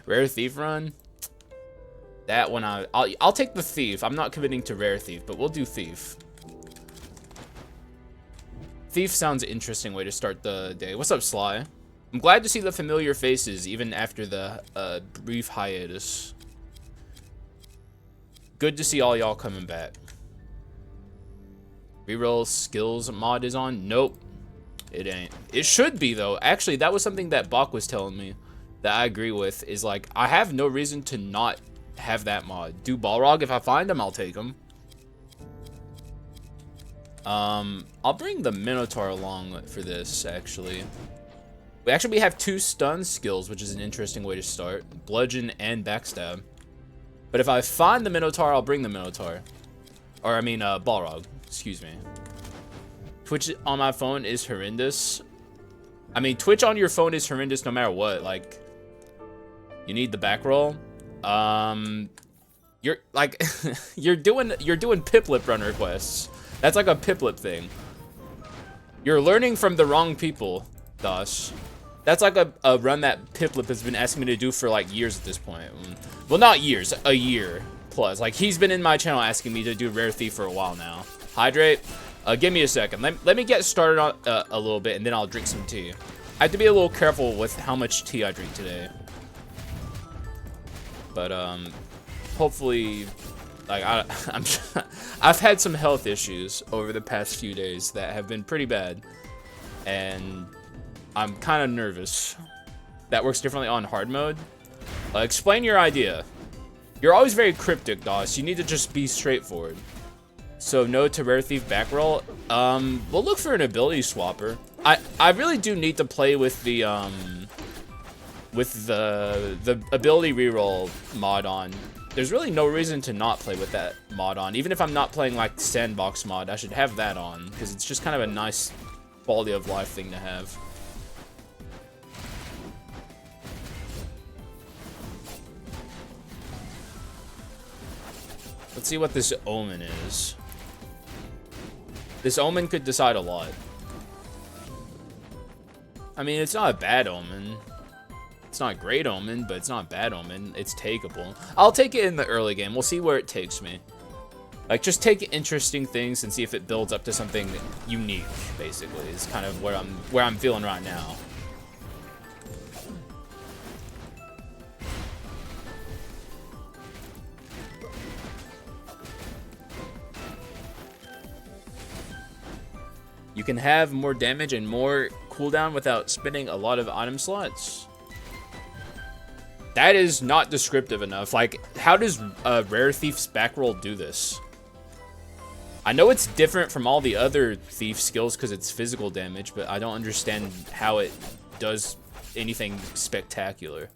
Rare thief run. That one I'll take the thief. I'm not committing to rare thief, but we'll do thief. Thief sounds an interesting way to start the day. What's up, Sly? I'm glad to see the familiar faces even after the brief hiatus. Good to see all y'all coming back. Reroll skills mod is on? Nope. It ain't. It should be, though. Actually, that was something that Bach was telling me that I agree with. Is like, I have no reason to not have that mod. Do Balrog. If I find him, I'll take him. I'll bring the Minotaur along for this, actually. We have 2 stun skills, which is an interesting way to start. Bludgeon and Backstab. But if I find the Minotaur, I'll bring the Minotaur. Or, I mean, Balrog. Excuse me. Twitch on my phone is horrendous. I mean, Twitch on your phone is horrendous no matter what. Like, you need the back roll. You're, like, you're doing Piplup run requests. That's like a Piplup thing. You're learning from the wrong people, Dash. That's like a run that Piplup has been asking me to do for like years at this point. Well, not years, a year plus. Like, he's been in my channel asking me to do Rare Thief for a while now. Hydrate. Give me a second. Let me get started on a little bit, and then I'll drink some tea. I have to be a little careful with how much tea I drink today. But hopefully, like I've had some health issues over the past few days that have been pretty bad, and I'm kind of nervous. That works differently on hard mode. Explain your idea. You're always very cryptic, Doss. You need to just be straightforward. So no to Rare Thief back roll. We'll look for an ability swapper. I really do need to play with the ability reroll mod on. There's really no reason to not play with that mod on. Even if I'm not playing like sandbox mod, I should have that on because it's just kind of a nice quality of life thing to have. Let's see what this omen is. This omen could decide a lot. I mean, it's not a bad omen. It's not a great omen, but it's not a bad omen. It's takeable. I'll take it in the early game. We'll see where it takes me. Like, just take interesting things and see if it builds up to something unique, basically. Is kind of where I'm feeling right now. You can have more damage and more cooldown without spending a lot of item slots. That is not descriptive enough. Like, how does Rare Thief's back roll do this? I know it's different from all the other Thief skills because it's physical damage, but I don't understand how it does anything spectacular.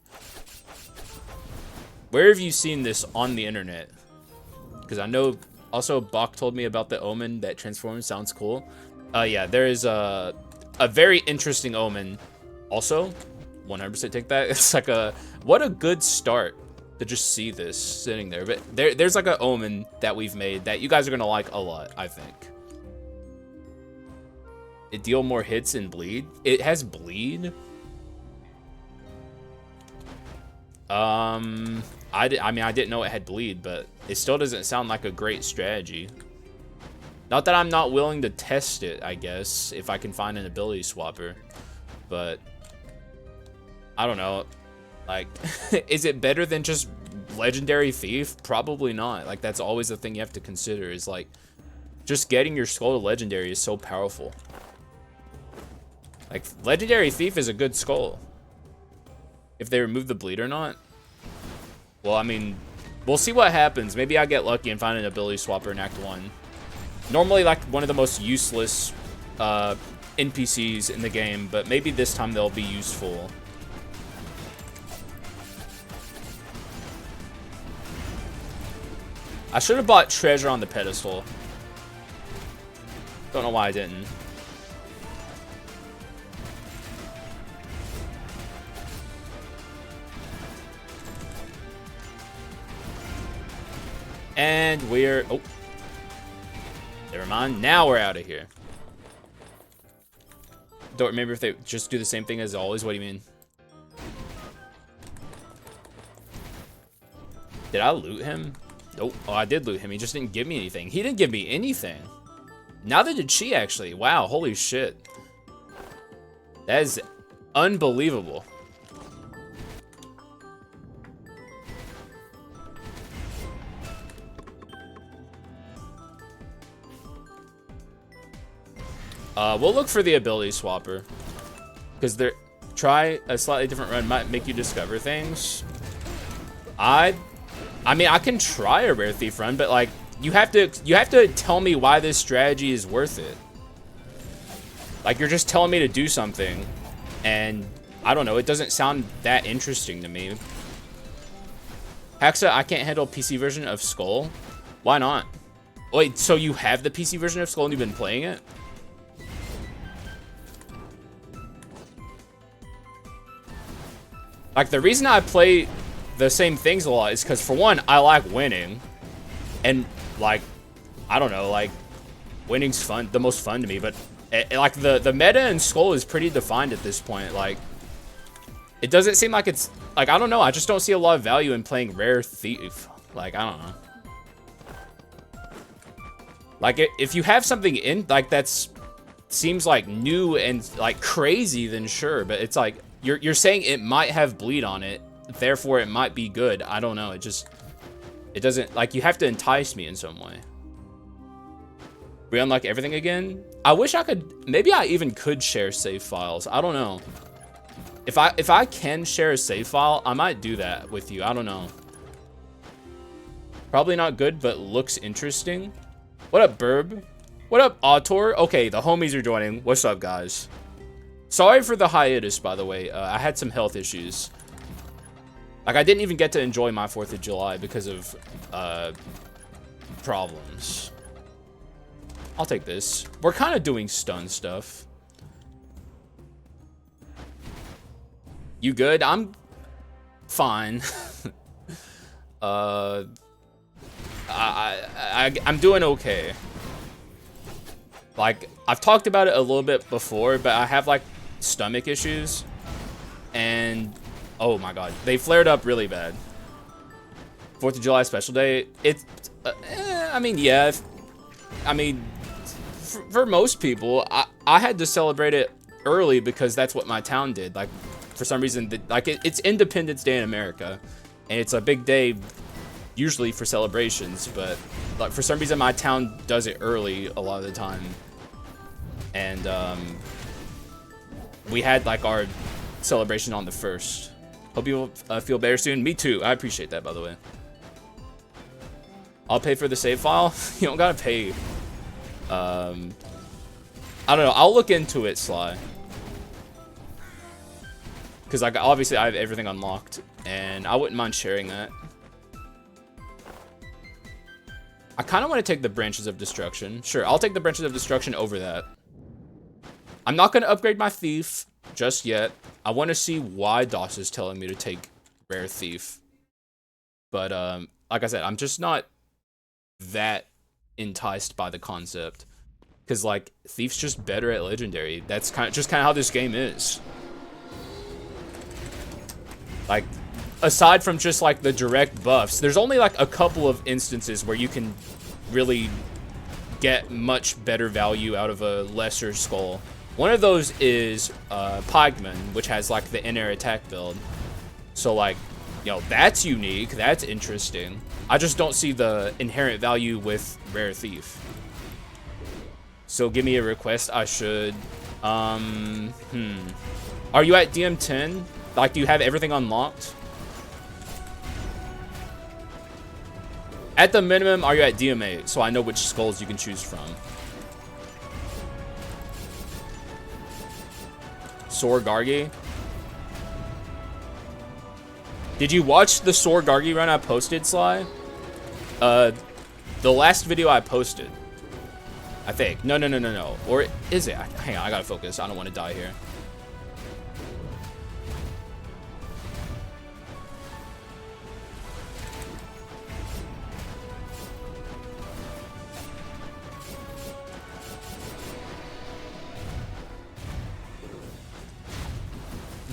Where have you seen this on the internet? Because I know also Bach told me about the omen that transforms. Sounds cool. Yeah, there is a very interesting omen. Also, 100% take that. It's like what a good start to just see this sitting there. But there's like an omen that we've made that you guys are gonna like a lot, I think. It deal more hits and bleed. It has bleed. I mean, I didn't know it had bleed, but it still doesn't sound like a great strategy. Not that I'm not willing to test it, I guess, if I can find an ability swapper. But I don't know. Like, is it better than just Legendary Thief? Probably not. Like, that's always the thing you have to consider is, like, just getting your skull to Legendary is so powerful. Like, Legendary Thief is a good skull. If they remove the bleed or not. Well, I mean, we'll see what happens. Maybe I get lucky and find an ability swapper in Act 1. Normally, like, one of the most useless NPCs in the game, but maybe this time they'll be useful. I should have bought treasure on the pedestal. Don't know why I didn't. And we're... oh. Never mind. Now we're out of here. Don't remember if they just do the same thing as always. What do you mean? Did I loot him? Nope. Oh, I did loot him. He just didn't give me anything. He didn't give me anything. Neither did she, actually. Wow, holy shit. That is unbelievable. We'll look for the ability swapper. Because try a slightly different run might make you discover things. I mean, I can try a rare thief run, but like, you have to tell me why this strategy is worth it. Like, you're just telling me to do something, and I don't know, it doesn't sound that interesting to me. Haxa, I can't handle PC version of Skul. Why not? Wait, so you have the PC version of Skul and you've been playing it? Like, the reason I play the same things a lot is because, for one, I like winning. And, like, I don't know, like, winning's fun, the most fun to me. But, like, the meta in Skul is pretty defined at this point. Like, it doesn't seem like it's, like, I don't know. I just don't see a lot of value in playing Rare Thief. Like, I don't know. Like, if you have something in, like, that's seems, like, new and, like, crazy, then sure. But it's, like, you're saying it might have bleed on it, therefore it might be good. I don't know. It doesn't, like, you have to entice me in some way. Re-unlock everything again? I wish I could, maybe I even could share save files. I don't know. If I can share a save file, I might do that with you. I don't know. Probably not good, but looks interesting. What up, Burb? What up, Autor? Okay, the homies are joining. What's up, guys? Sorry for the hiatus, by the way. I had some health issues. Like, I didn't even get to enjoy my 4th of July because of problems. I'll take this. We're kind of doing stun stuff. You good? I'm fine. I'm doing okay. Like, I've talked about it a little bit before, but I have, like, stomach issues. And, oh my god, they flared up really bad. 4th of July special day, it's, I mean, yeah. I mean, for most people, I had to celebrate it early because that's what my town did. Like, for some reason, like, it's Independence Day in America. And it's a big day, usually for celebrations, but like, for some reason my town does it early a lot of the time. And we had like our celebration on the 1st. Hope you feel better soon. Me too. I appreciate that, by the way. I'll pay for the save file. You don't gotta pay. I don't know. I'll look into it, Sly. Because like, obviously I have everything unlocked, and I wouldn't mind sharing that. I kind of want to take the Branches of Destruction. Sure, I'll take the Branches of Destruction over that. I'm not going to upgrade my Thief just yet. I want to see why DOS is telling me to take Rare Thief. But, like I said, I'm just not that enticed by the concept. Because, like, Thief's just better at Legendary. That's just kind of how this game is. Like, aside from just, like, the direct buffs, there's only, like, a couple of instances where you can really get much better value out of a lesser skull. One of those is Pygman, which has, like, the in-air attack build. So, like, you know, that's unique. That's interesting. I just don't see the inherent value with Rare Thief. So, give me a request. I should. Are you at DM10? Like, do you have everything unlocked? At the minimum, are you at DM8? So I know which skulls you can choose from. Sor Gargi. Did you watch the Sor Gargi run I posted, Sly? The last video I posted. I think. No. Or is it? Hang on, I gotta focus. I don't want to die here.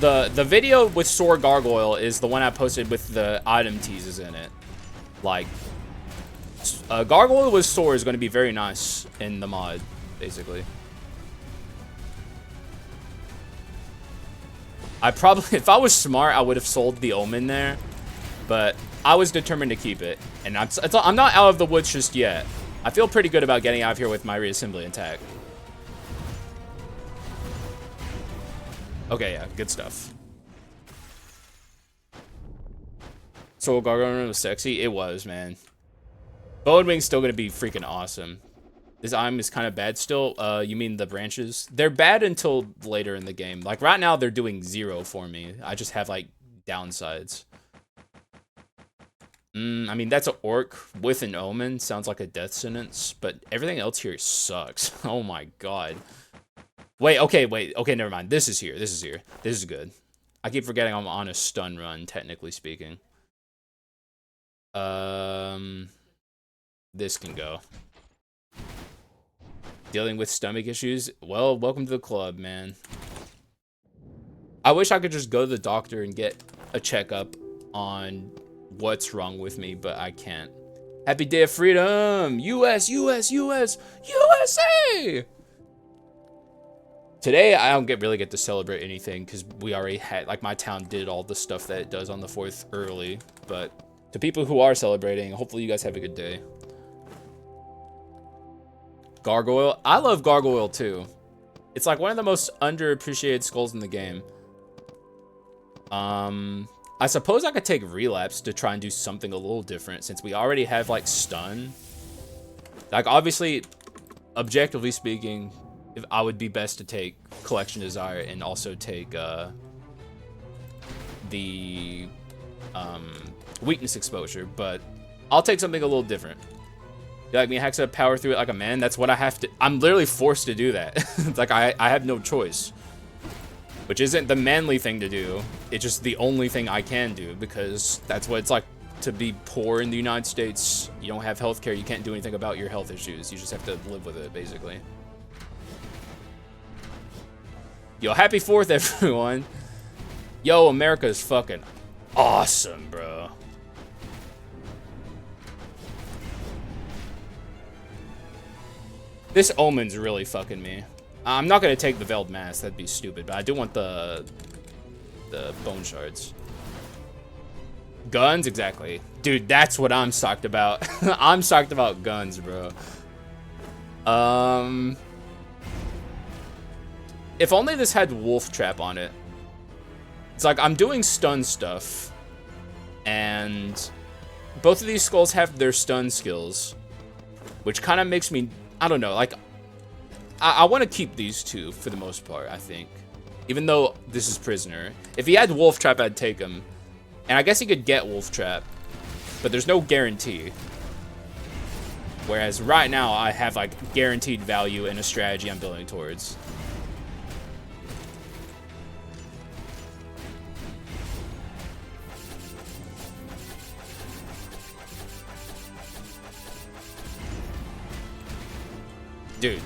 The video with Sor Gargoyle is the one I posted with the item teases in it. Like, Gargoyle with Sword is going to be very nice in the mod, basically. I probably, if I was smart, I would have sold the Omen there, but I was determined to keep it, and I'm not out of the woods just yet. I feel pretty good about getting out of here with my reassembly attack. Okay, yeah, good stuff. Soul Gargoyle was sexy. It was, man. Bone Wing's still gonna be freaking awesome. This item is kind of bad still. You mean the branches? They're bad until later in the game. Like, right now, they're doing 0 for me. I just have, like, downsides. I mean, that's an orc with an omen. Sounds like a death sentence. But everything else here sucks. Oh, my God. Wait, okay, wait. Okay, never mind. This is here. This is here. This is good. I keep forgetting I'm on a stun run, technically speaking. This can go. Dealing with stomach issues? Well, welcome to the club, man. I wish I could just go to the doctor and get a checkup on what's wrong with me, but I can't. Happy Day of Freedom! US, US, US, USA! Today, I don't really get to celebrate anything, because we already had, like, my town did all the stuff that it does on the 4th early, but to people who are celebrating, hopefully you guys have a good day. Gargoyle. I love Gargoyle too. It's like one of the most underappreciated skulls in the game. I suppose I could take Relapse to try and do something a little different since we already have like stun. Like obviously, objectively speaking, if I would be best to take Collection Desire and also take the weakness exposure, but I'll take something a little different. You like me, Haxa, power through it like a man? That's what I have to... I'm literally forced to do that. It's like, I have no choice. Which isn't the manly thing to do. It's just the only thing I can do, because that's what it's like to be poor in the United States. You don't have healthcare, you can't do anything about your health issues. You just have to live with it, basically. Yo, happy 4th, everyone. Yo, America is fucking awesome, bro. This Omen's really fucking me. I'm not gonna take the Veiled Mask, that'd be stupid, but I do want the Bone Shards. Guns, exactly. Dude, that's what I'm psyched about. I'm psyched about guns, bro. If only this had Wolf Trap on it. It's like, I'm doing stun stuff, and both of these skulls have their stun skills, which kind of makes me... I don't know, like, I want to keep these two for the most part, I think. Even though this is Prisoner. If he had Wolf Trap, I'd take him. And I guess he could get Wolf Trap, but there's no guarantee. Whereas right now, I have, like, guaranteed value in a strategy I'm building towards. Dude.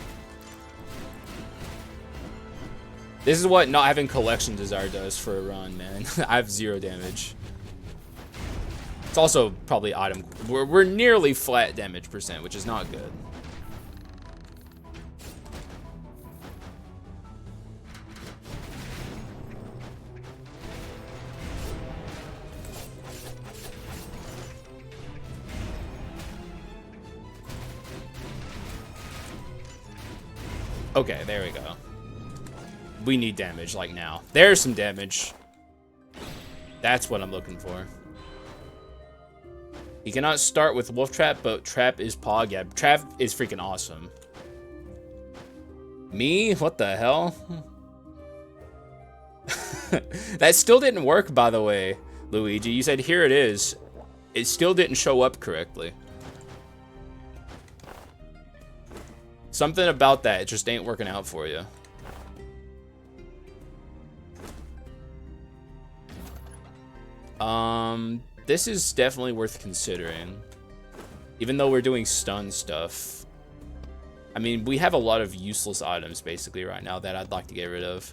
This is what not having Collection Desire does for a run, man. I have 0 damage. It's also probably item... We're nearly flat damage percent, which is not good. Okay, there we go. We need damage, like now. There's some damage. That's what I'm looking for. He cannot start with Wolf Trap, but Trap is Pog. Yeah, Trap is freaking awesome. Me? What the hell? That still didn't work, by the way, Luigi. You said, here it is. It still didn't show up correctly. Something about that, it just ain't working out for you. This is definitely worth considering. Even though we're doing stun stuff. I mean, we have a lot of useless items, basically, right now that I'd like to get rid of.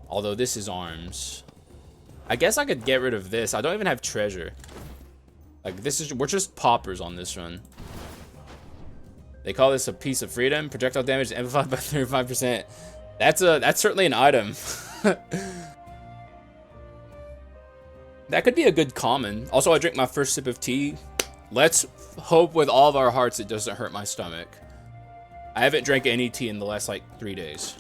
Although this is arms. I guess I could get rid of this. I don't even have treasure. Like, this is, we're just paupers on this run. They call this a piece of freedom. Projectile damage amplified by 35%. That's certainly an item. That could be a good common. Also, I drink my first sip of tea. Let's hope with all of our hearts it doesn't hurt my stomach. I haven't drank any tea in the last, like, 3 days.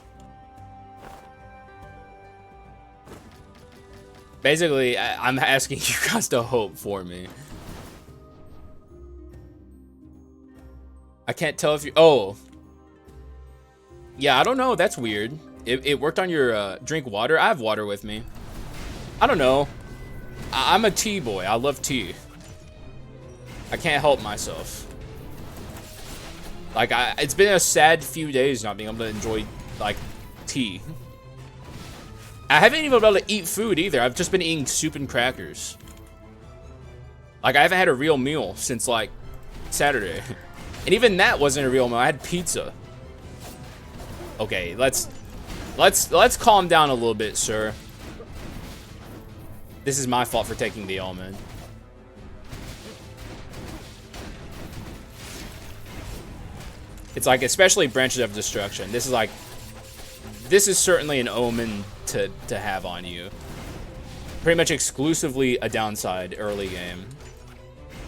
Basically, I'm asking you guys to hope for me. I can't tell if you... Oh. Yeah, I don't know. That's weird. It worked on your drink water. I have water with me. I don't know. I'm a tea boy. I love tea. I can't help myself. Like, it's been a sad few days not being able to enjoy, like, tea. I haven't even been able to eat food either. I've just been eating soup and crackers. Like, I haven't had a real meal since, like, Saturday. And even that wasn't a real meal. I had pizza. Okay, let's calm down a little bit, sir. This is my fault for taking the omen. It's like, especially branches of destruction. This is certainly an omen to have on you. Pretty much exclusively a downside early game.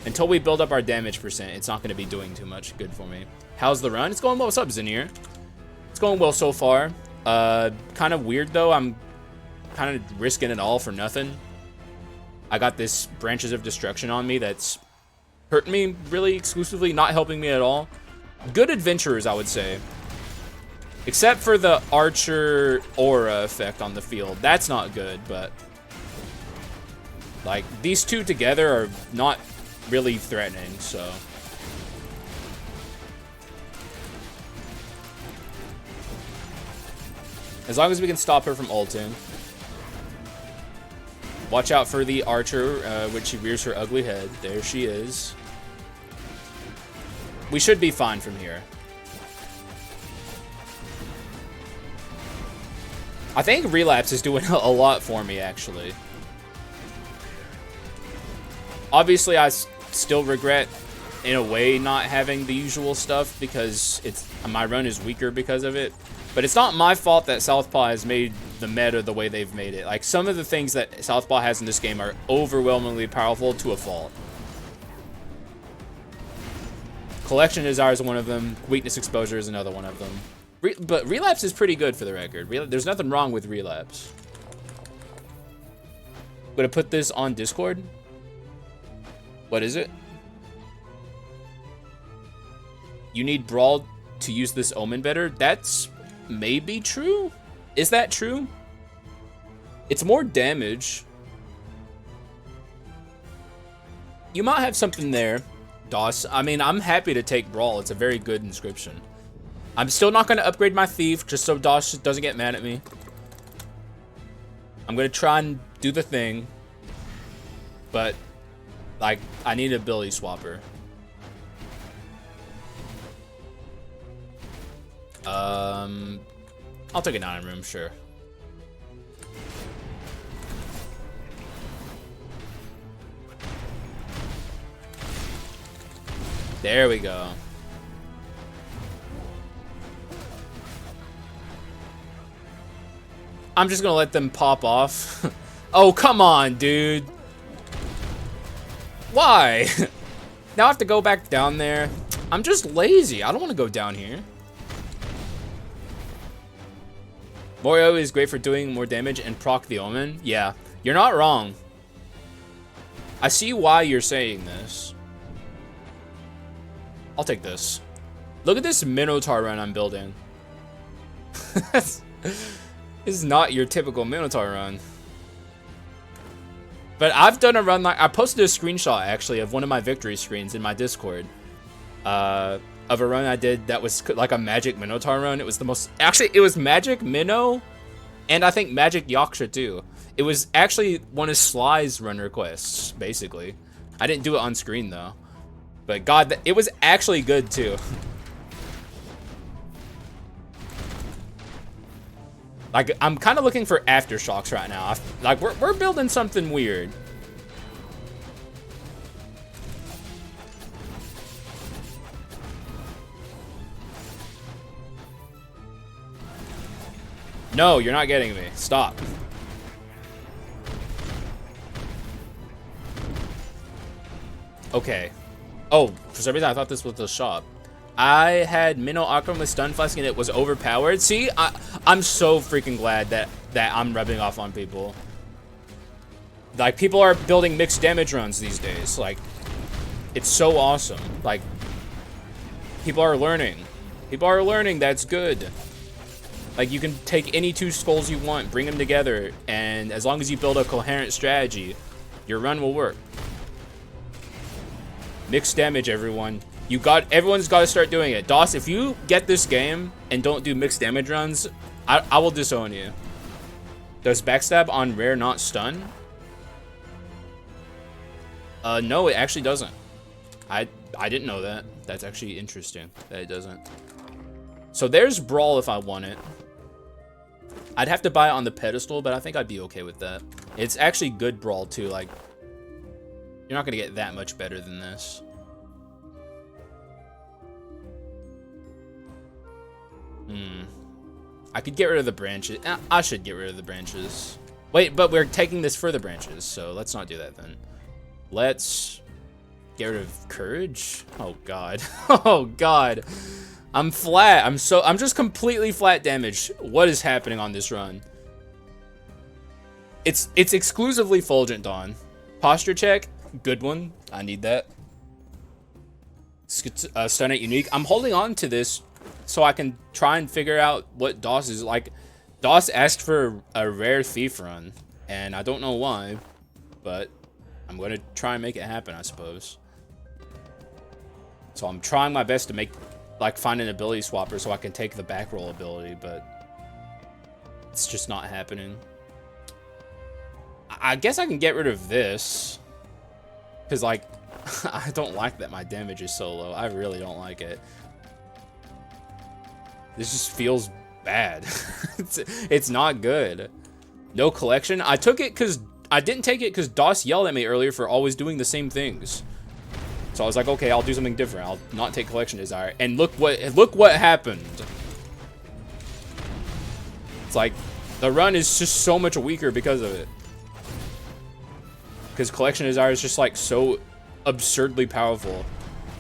Until we build up our damage percent, it's not going to be doing too much good for me. How's the run? It's going well. What's up, Zinir? It's going well so far. Kind of weird though. I'm kind of risking it all for nothing. I got this branches of destruction on me that's hurting me really exclusively, not helping me at all. Good adventurers, I would say. Except for the archer aura effect on the field. That's not good, but... like, these two together are not really threatening, so... as long as we can stop her from ulting. Watch out for the archer when she rears her ugly head. There she is. We should be fine from here. I think Relapse is doing a lot for me, actually. Obviously, I still regret, in a way, not having the usual stuff because my run is weaker because of it. But it's not my fault that Southpaw has made the meta the way they've made it. Like, some of the things that Southpaw has in this game are overwhelmingly powerful to a fault. Collection Desire is one of them. Weakness Exposure is another one of them. But Relapse is pretty good for the record. There's nothing wrong with Relapse. Gonna put this on Discord. What is it? You need Brawl to use this Omen better? That's maybe true? Is that true? It's more damage. You might have something there, Doss. I mean, I'm happy to take Brawl. It's a very good inscription. I'm still not going to upgrade my Thief, just so Doss doesn't get mad at me. I'm going to try and do the thing. But, like, I need an ability swapper. I'll take an iron room, sure. There we go. I'm just gonna let them pop off. Oh, come on, dude. Why? Now I have to go back down there. I'm just lazy. I don't want to go down here. Morio is great for doing more damage and proc the Omen. Yeah, you're not wrong. I see why you're saying this. I'll take this. Look at this Minotaur run I'm building. This is not your typical Minotaur run. But I've done a run like... I posted a screenshot, actually, of one of my victory screens in my Discord. Of a run I did that was like a Magic Minotaur run. It was the most... actually, it was Magic Minnow, and I think Magic Yaksha, too. It was actually one of Sly's run requests, basically. I didn't do it on screen, though. But God, it was actually good, too. Like, I'm kind of looking for aftershocks right now. Like, we're building something weird. No, you're not getting me. Stop. Okay. Oh, for some reason I thought this was the shop. I had Minnow Aquam with Stun Flask and it was overpowered. See, I'm so freaking glad that I'm rubbing off on people. Like, people are building mixed damage runs these days. Like, it's so awesome. Like, people are learning. People are learning that's good. Like, you can take any two skulls you want, bring them together, and as long as you build a coherent strategy, your run will work. Mixed damage, everyone. Everyone's got to start doing it. DOS, if you get this game and don't do mixed damage runs, I will disown you. Does backstab on rare not stun? No, it actually doesn't. I didn't know that. That's actually interesting that it doesn't. So there's Brawl if I want it. I'd have to buy it on the pedestal, but I think I'd be okay with that. It's actually good Brawl too. Like, you're not gonna get that much better than this. I could get rid of the branches. I should get rid of the branches. Wait, but we're taking this for the branches, so let's not do that then. Let's get rid of courage. Oh god. Oh god. I'm flat. I'm just completely flat damaged. What is happening on this run? It's exclusively Fulgent Dawn. Posture check, good one. I need that. Stun at unique. I'm holding on to this so I can try and figure out what DOS is like. DOS asked for a rare thief run, and I don't know why, but I'm gonna try and make it happen, I suppose. So I'm trying my best to find an ability swapper so I can take the back roll ability, but it's just not happening. I guess I can get rid of this, because, like, I don't like that my damage is so low. I really don't like it. This just feels bad. It's not good. No collection. I took it because I didn't take it because DOS yelled at me earlier for always doing the same things. So I was like, okay, I'll do something different. I'll not take collection desire. And look what happened. It's like the run is just so much weaker because of it. Because collection desire is just like so absurdly powerful.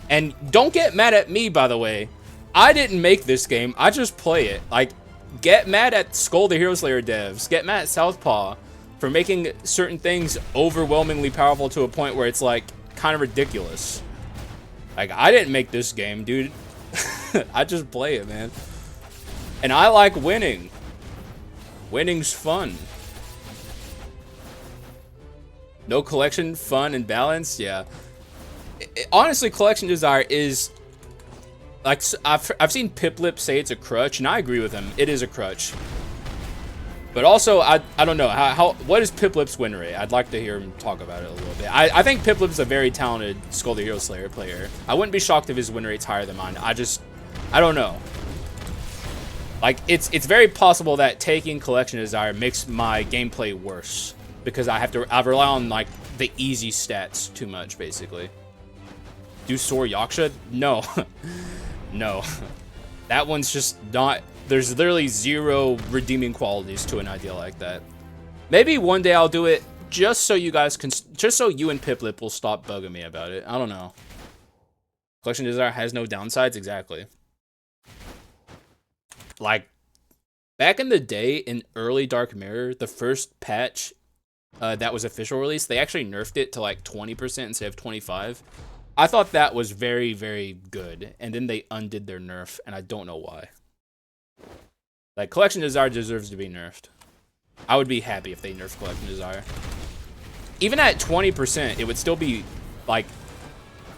And don't get mad at me, by the way. I didn't make this game. I just play it. Like, get mad at Skul the Hero Slayer devs. Get mad at Southpaw for making certain things overwhelmingly powerful to a point where it's like kind of ridiculous. Like, I didn't make this game, dude. I just play it, man. And I like winning. Winning's fun. No collection, fun, and balance. Yeah. Honestly, collection desire is like, I've seen Piplip say it's a crutch, and I agree with him. It is a crutch. But also, I don't know what is Piplip's win rate? I'd like to hear him talk about it a little bit. I think Piplip's a very talented Skul the Hero Slayer player. I wouldn't be shocked if his win rate's higher than mine. I don't know. Like, it's very possible that taking collection desire makes my gameplay worse because I rely on like the easy stats too much, basically. Do Soar Yaksha? No. No. That one's just not. There's literally zero redeeming qualities to an idea like that. Maybe one day I'll do it just so you guys can, just so you and Piplip will stop bugging me about it. I don't know. Collection desire has no downsides, exactly. Like, back in the day in early Dark Mirror, the first patch that was official release, they actually nerfed it to like 20% instead of 25%. I thought that was very, very good, and then they undid their nerf, and I don't know why. Like, Collection Desire deserves to be nerfed. I would be happy if they nerfed Collection Desire. Even at 20%, it would still be, like,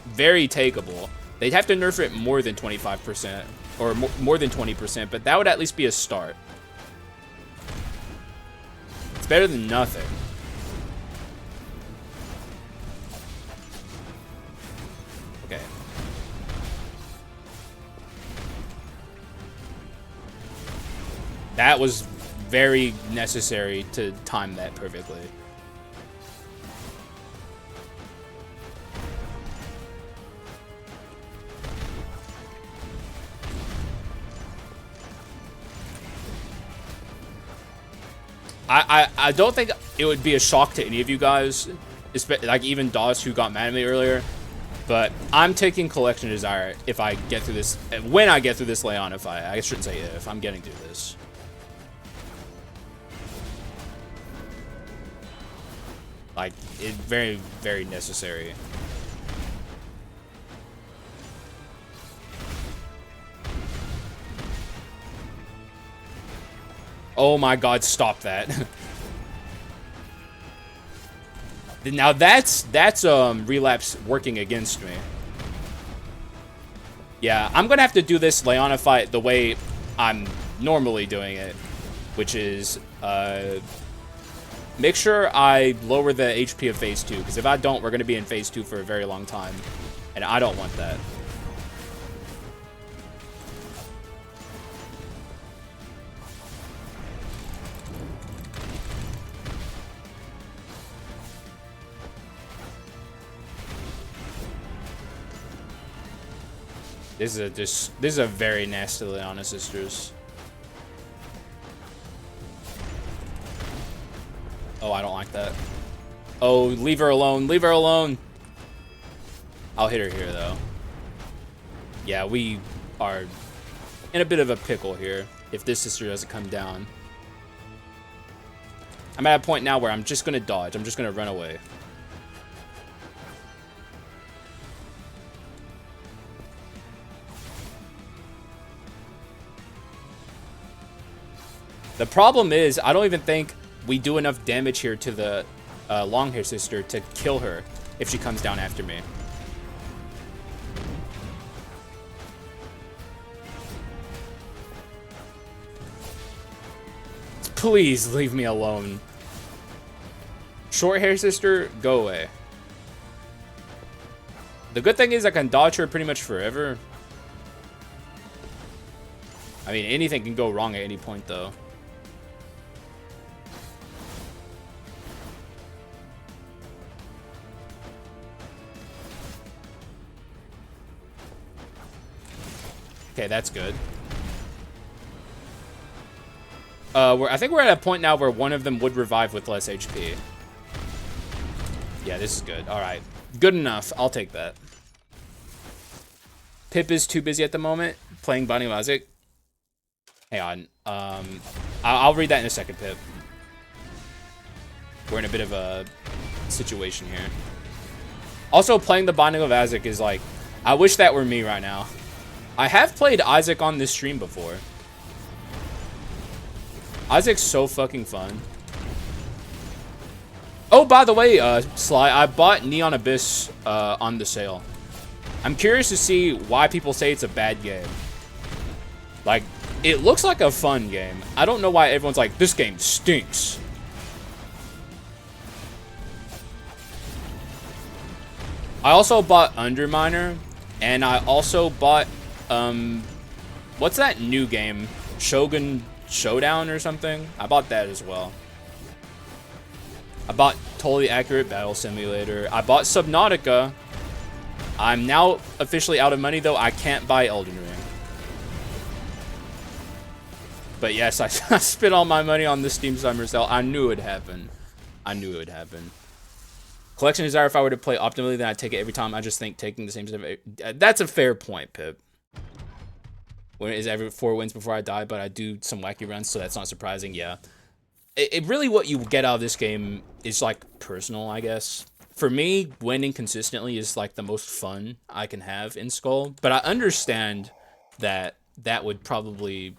very takeable. They'd have to nerf it more than 25%, or more than 20%, but that would at least be a start. It's better than nothing. Okay. That was very necessary to time that perfectly. I don't think it would be a shock to any of you guys, like even Dawes, who got mad at me earlier. But I'm taking Collection Desire if I get through this. When I get through this Leona fight. I shouldn't say if. I'm getting through this. Like, it's very, very necessary. Oh my god, stop that. Now that's Relapse working against me. Yeah, I'm gonna have to do this Leona fight the way I'm normally doing it, which is make sure I lower the HP of phase 2, because if I don't, we're gonna be in phase 2 for a very long time, and I don't want that. This is a very nasty Leona Sisters. Oh, I don't like that. Oh, leave her alone. Leave her alone. I'll hit her here, though. Yeah, we are in a bit of a pickle here if this sister doesn't come down. I'm at a point now where I'm just going to dodge. I'm just going to run away. The problem is, I don't even think we do enough damage here to the long-hair sister to kill her if she comes down after me. Please leave me alone. Short-hair sister, go away. The good thing is I can dodge her pretty much forever. I mean, anything can go wrong at any point, though. Okay, that's good. I think we're at a point now where one of them would revive with less HP. Yeah, this is good. All right. Good enough. I'll take that. Pip is too busy at the moment playing Binding of Isaac. Hang on. I'll read that in a second, Pip. We're in a bit of a situation here. Also, playing the Binding of Isaac is like... I wish that were me right now. I have played Isaac on this stream before. Isaac's so fucking fun. Oh, by the way, Sly, I bought Neon Abyss on the sale. I'm curious to see why people say it's a bad game. Like, it looks like a fun game. I don't know why everyone's like, this game stinks. I also bought Underminer, and I also bought... what's that new game? Shogun Showdown or something? I bought that as well. I bought Totally Accurate Battle Simulator. I bought Subnautica. I'm now officially out of money, though. I can't buy Elden Ring. But yes, I spent all my money on the Steam Summer Sale. I knew it would happen. I knew it would happen. Collection Desire, if I were to play optimally, then I'd take it every time. I just think taking the same stuff... That's a fair point, Pip. When it is every 4 wins before I die, but I do some wacky runs, so that's not surprising. Yeah, it really, what you get out of this game is like personal, I guess. For me, winning consistently is like the most fun I can have in Skul, but I understand that that would probably,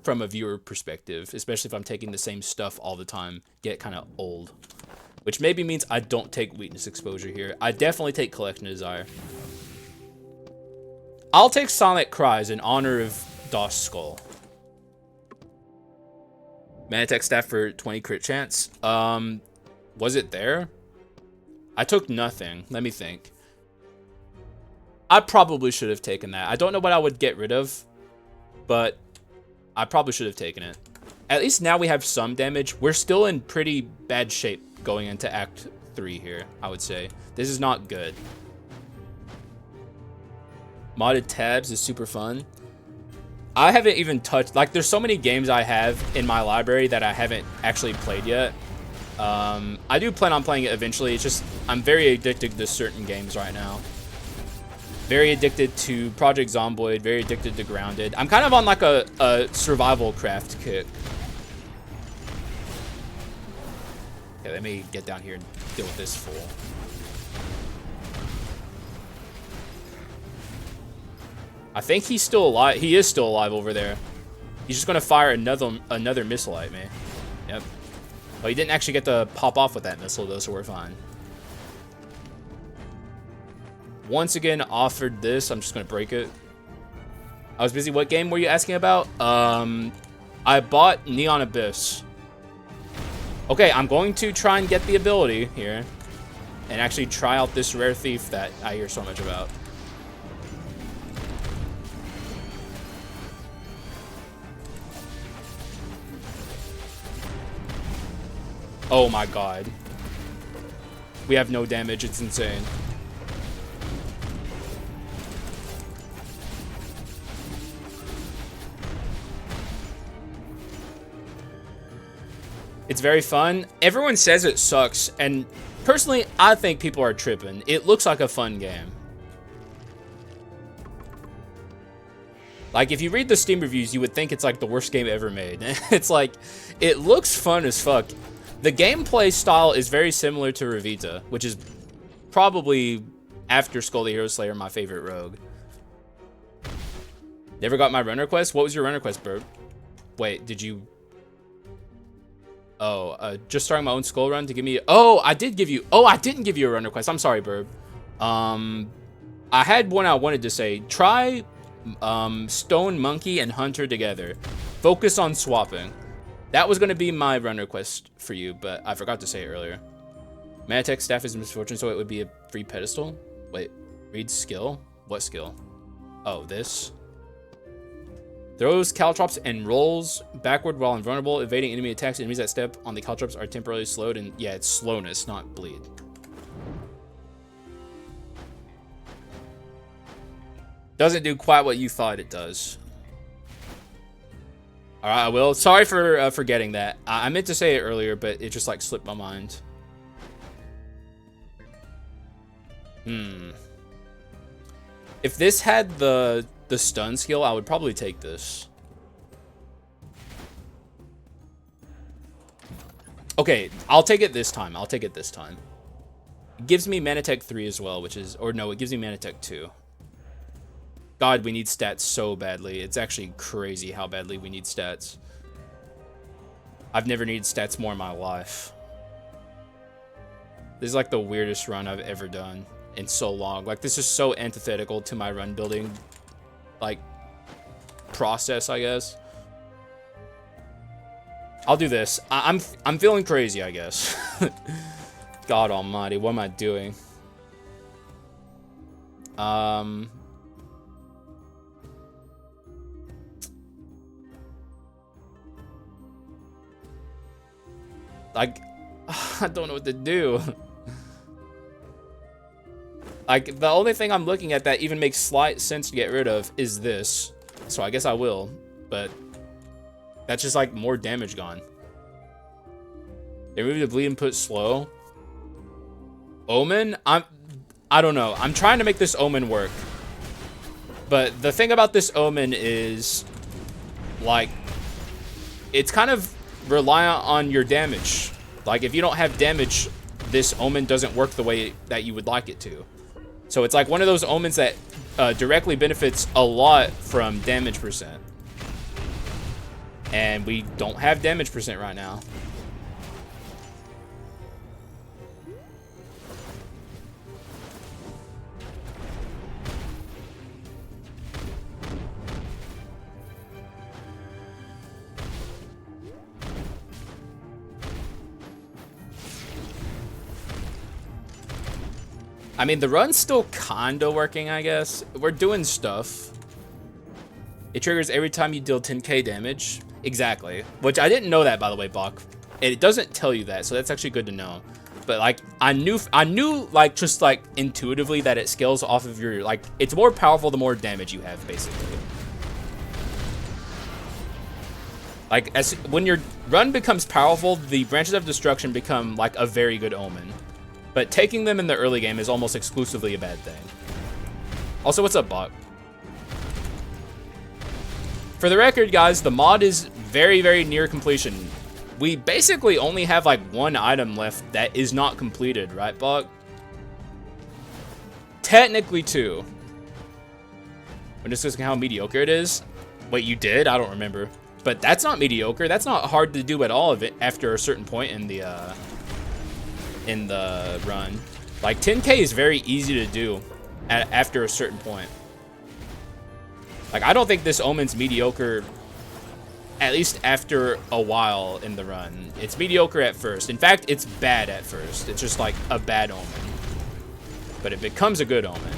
from a viewer perspective, especially if I'm taking the same stuff all the time, get kind of old, which maybe means I don't take weakness exposure here. I definitely take Collection Desire. I'll take Sonic Cries in honor of DOS Skull. Manatech staff for 20 crit chance. Was it there? I took nothing. Let me think. I probably should have taken that. I don't know what I would get rid of, but I probably should have taken it. At least now we have some damage. We're still in pretty bad shape going into Act 3 here, I would say. This is not good. Modded tabs is super fun. I haven't even touched, like, there's so many games I have in my library that I haven't actually played yet. I do plan on playing it eventually. It's just, I'm very addicted to certain games right now. Very addicted to Project Zomboid, very addicted to Grounded. I'm kind of on like a survival craft kick. Okay, let me get down here and deal with this fool. I think he's still alive. He is still alive over there. He's just gonna fire another missile at me. Yep. Well, he didn't actually get to pop off with that missile though, so we're fine. Once again, offered this. I'm just gonna break it. I was busy. What game were you asking about? I bought Neon Abyss. Okay, I'm going to try and get the ability here and actually try out this rare thief that I hear so much about. Oh my god. We have no damage. It's insane. It's very fun. Everyone says it sucks, and personally, I think people are tripping. It looks like a fun game. Like, if you read the Steam reviews, you would think it's like the worst game ever made. It's like, it looks fun as fuck. The gameplay style is very similar to Revita, which is probably, after Skul the Hero Slayer, my favorite rogue. Never got my run request? What was your run request, Burb? Wait, did you... Oh, just starting my own Skul run to give me... Oh, I did give you... Oh, I didn't give you a run request. I'm sorry, Burb. I had one I wanted to say. Try Stone Monkey and Hunter together. Focus on swapping. That was going to be my run request for you, but I forgot to say it earlier. Manatech staff is misfortune, so it would be a free pedestal. Wait, read skill? What skill? Oh, this. Throws Caltrops and rolls backward while invulnerable, evading enemy attacks. Enemies that step on the Caltrops are temporarily slowed, and yeah, it's slowness, not bleed. Doesn't do quite what you thought it does. All right, I will. Sorry for forgetting that. I meant to say it earlier, but it just like slipped my mind. If this had the stun skill, I would probably take this. Okay, I'll take it this time. I'll take it this time. It gives me Manatech 3 as well, which is... Or no, it gives me Manatech 2. God, we need stats so badly. It's actually crazy how badly we need stats. I've never needed stats more in my life. This is like the weirdest run I've ever done in so long. Like, this is so antithetical to my run building, like, process, I guess. I'll do this. I'm feeling crazy, I guess. God almighty, what am I doing? Like, I don't know what to do. Like, the only thing I'm looking at that even makes slight sense to get rid of is this. So I guess I will, but that's just like more damage gone. They remove the bleed and put slow. Omen? I don't know. I'm trying to make this Omen work. But the thing about this Omen is, like, it's kind of reliant on your damage. Like, if you don't have damage, this Omen doesn't work the way that you would like it to. So it's like one of those Omens that directly benefits a lot from damage percent. And we don't have damage percent right now. I mean, the run's still kinda working, I guess. We're doing stuff. It triggers every time you deal 10k damage. Exactly. Which I didn't know that, by the way, Bach. It doesn't tell you that, so that's actually good to know. But like I knew like just like intuitively that it scales off of your, like, it's more powerful the more damage you have, basically. Like when your run becomes powerful, the branches of destruction become like a very good omen. But taking them in the early game is almost exclusively a bad thing. Also, what's up, Bach? For the record, guys, the mod is very, very near completion. We basically only have like one item left that is not completed, right, Bach? Technically two. When discussing how mediocre it is. Wait, you did? I don't remember. But that's not mediocre. That's not hard to do at all of it after a certain point in the run. Like 10K is very easy to do after a certain point. Like I don't think this omen's mediocre, at least after a while in the run. It's mediocre at first. In fact, it's bad at first. It's just like a bad omen. But it becomes a good omen.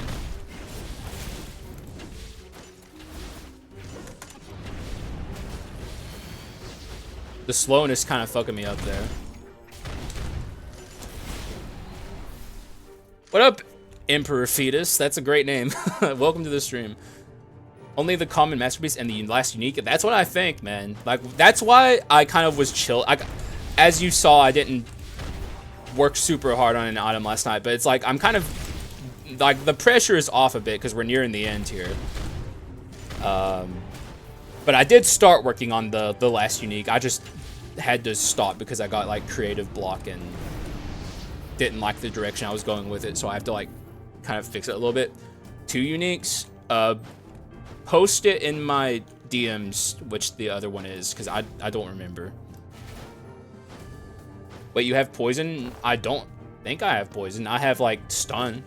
The slowness kind of fucking me up there. What up, Emperor Fetus? That's a great name. Welcome to the stream. Only the common masterpiece and the last unique. That's what I think, man. Like, that's why I kind of was chill. As you saw, I didn't work super hard on an item last night, but it's like I'm kind of like the pressure is off a bit because we're nearing the end here. But I did start working on the last unique. I just had to stop because I got like creative block and didn't like the direction I was going with it, so I have to like kind of fix it a little bit. 2 uniques. Post it in my DMs which the other one is, because I don't remember. Wait, you have poison? I don't think I have poison. I have like stun.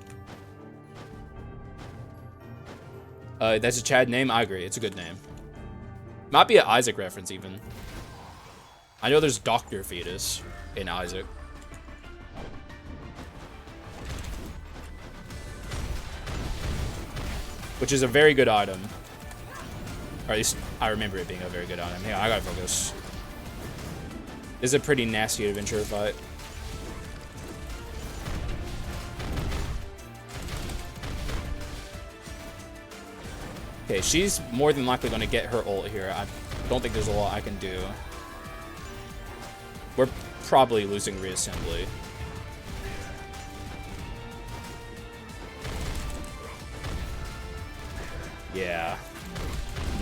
That's a Chad name? I agree, it's a good name. Might be an Isaac reference even. I know there's Dr. Fetus in Isaac. Which is a very good item. Or at least I remember it being a very good item. Yeah, I gotta focus. This is a pretty nasty adventure fight. Okay, she's more than likely gonna get her ult here. I don't think there's a lot I can do. We're probably losing reassembly. Yeah.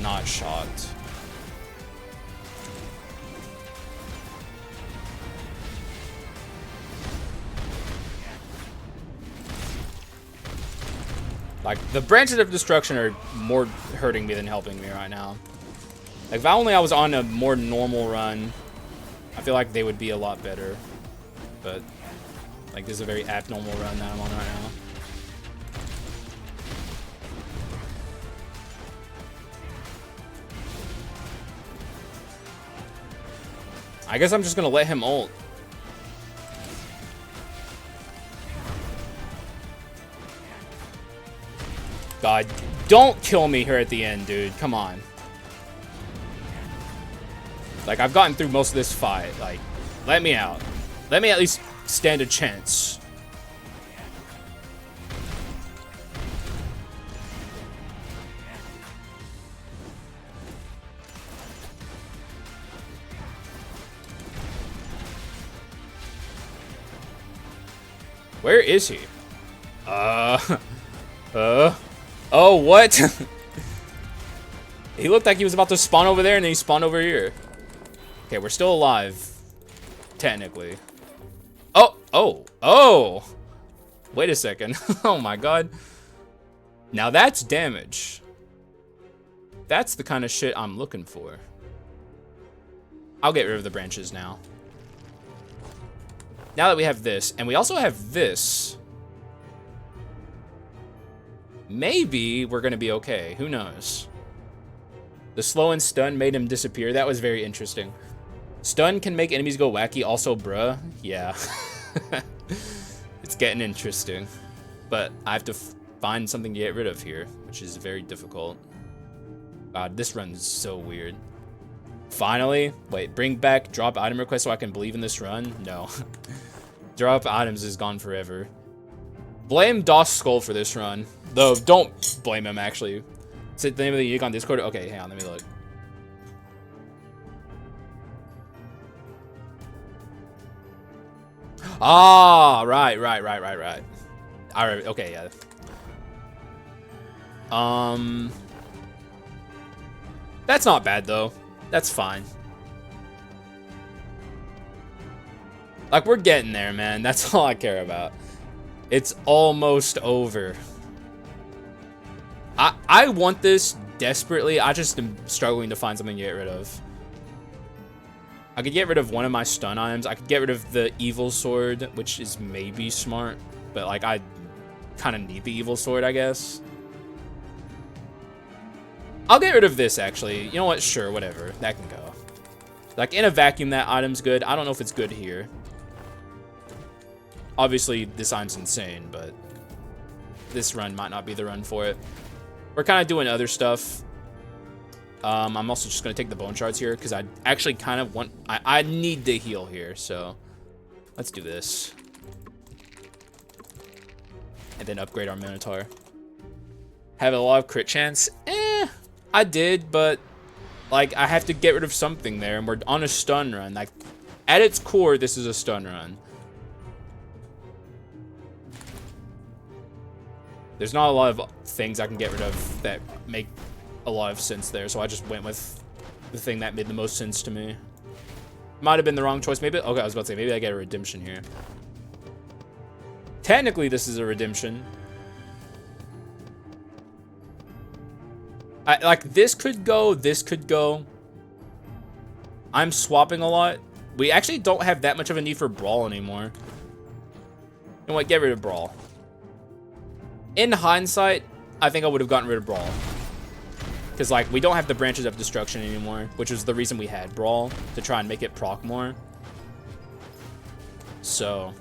Not shot. Like, the branches of destruction are more hurting me than helping me right now. Like, if I was on a more normal run, I feel like they would be a lot better. But, like, this is a very abnormal run that I'm on right now. I guess I'm just gonna let him ult. God, don't kill me here at the end, dude. Come on. Like, I've gotten through most of this fight. Like, let me out. Let me at least stand a chance. Where is he? Oh, what? He looked like he was about to spawn over there and then he spawned over here. Okay, we're still alive. Technically. Oh! Wait a second. Oh my god. Now that's damage. That's the kind of shit I'm looking for. I'll get rid of the branches now. Now that we have this, and we also have this, maybe we're gonna be okay. Who knows? The slow and stun made him disappear. That was very interesting. Stun can make enemies go wacky. Also, bruh. Yeah. It's getting interesting. But I have to find something to get rid of here, which is very difficult. God, this run's so weird. Finally. Wait, bring back drop item request so I can believe in this run? No. Drop items is gone forever. Blame DOS Skull for this run. Though, don't blame him, actually. Is it the name of the unique on Discord? Okay, hang on, let me look. Ah, right. Alright, okay, yeah. That's not bad, though. That's fine. Like, we're getting there, man. That's all I care about. It's almost over. I want this desperately. I just am struggling to find something to get rid of. I could get rid of one of my stun items. I could get rid of the evil sword, which is maybe smart. But, like, I kind of need the evil sword, I guess. I'll get rid of this, actually. You know what? Sure, whatever. That can go. Like, in a vacuum, that item's good. I don't know if it's good here. Obviously, this item's insane, but this run might not be the run for it. We're kind of doing other stuff. I'm also just going to take the bone shards here because I actually kind of want... I need to heal here, so let's do this. And then upgrade our Minotaur. Have a lot of crit chance? I did, but like I have to get rid of something there, and we're on a stun run. Like at its core, this is a stun run. There's not a lot of things I can get rid of that make a lot of sense there, so I just went with the thing that made the most sense to me. Might have been the wrong choice, maybe. Okay, I was about to say maybe I get a redemption here. Technically, this is a redemption. Like, this could go, this could go. I'm swapping a lot. We actually don't have that much of a need for Brawl anymore. You know what? Get rid of Brawl. In hindsight, I think I would have gotten rid of Brawl. Because, like, we don't have the Branches of Destruction anymore, which was the reason we had Brawl, to try and make it proc more. So...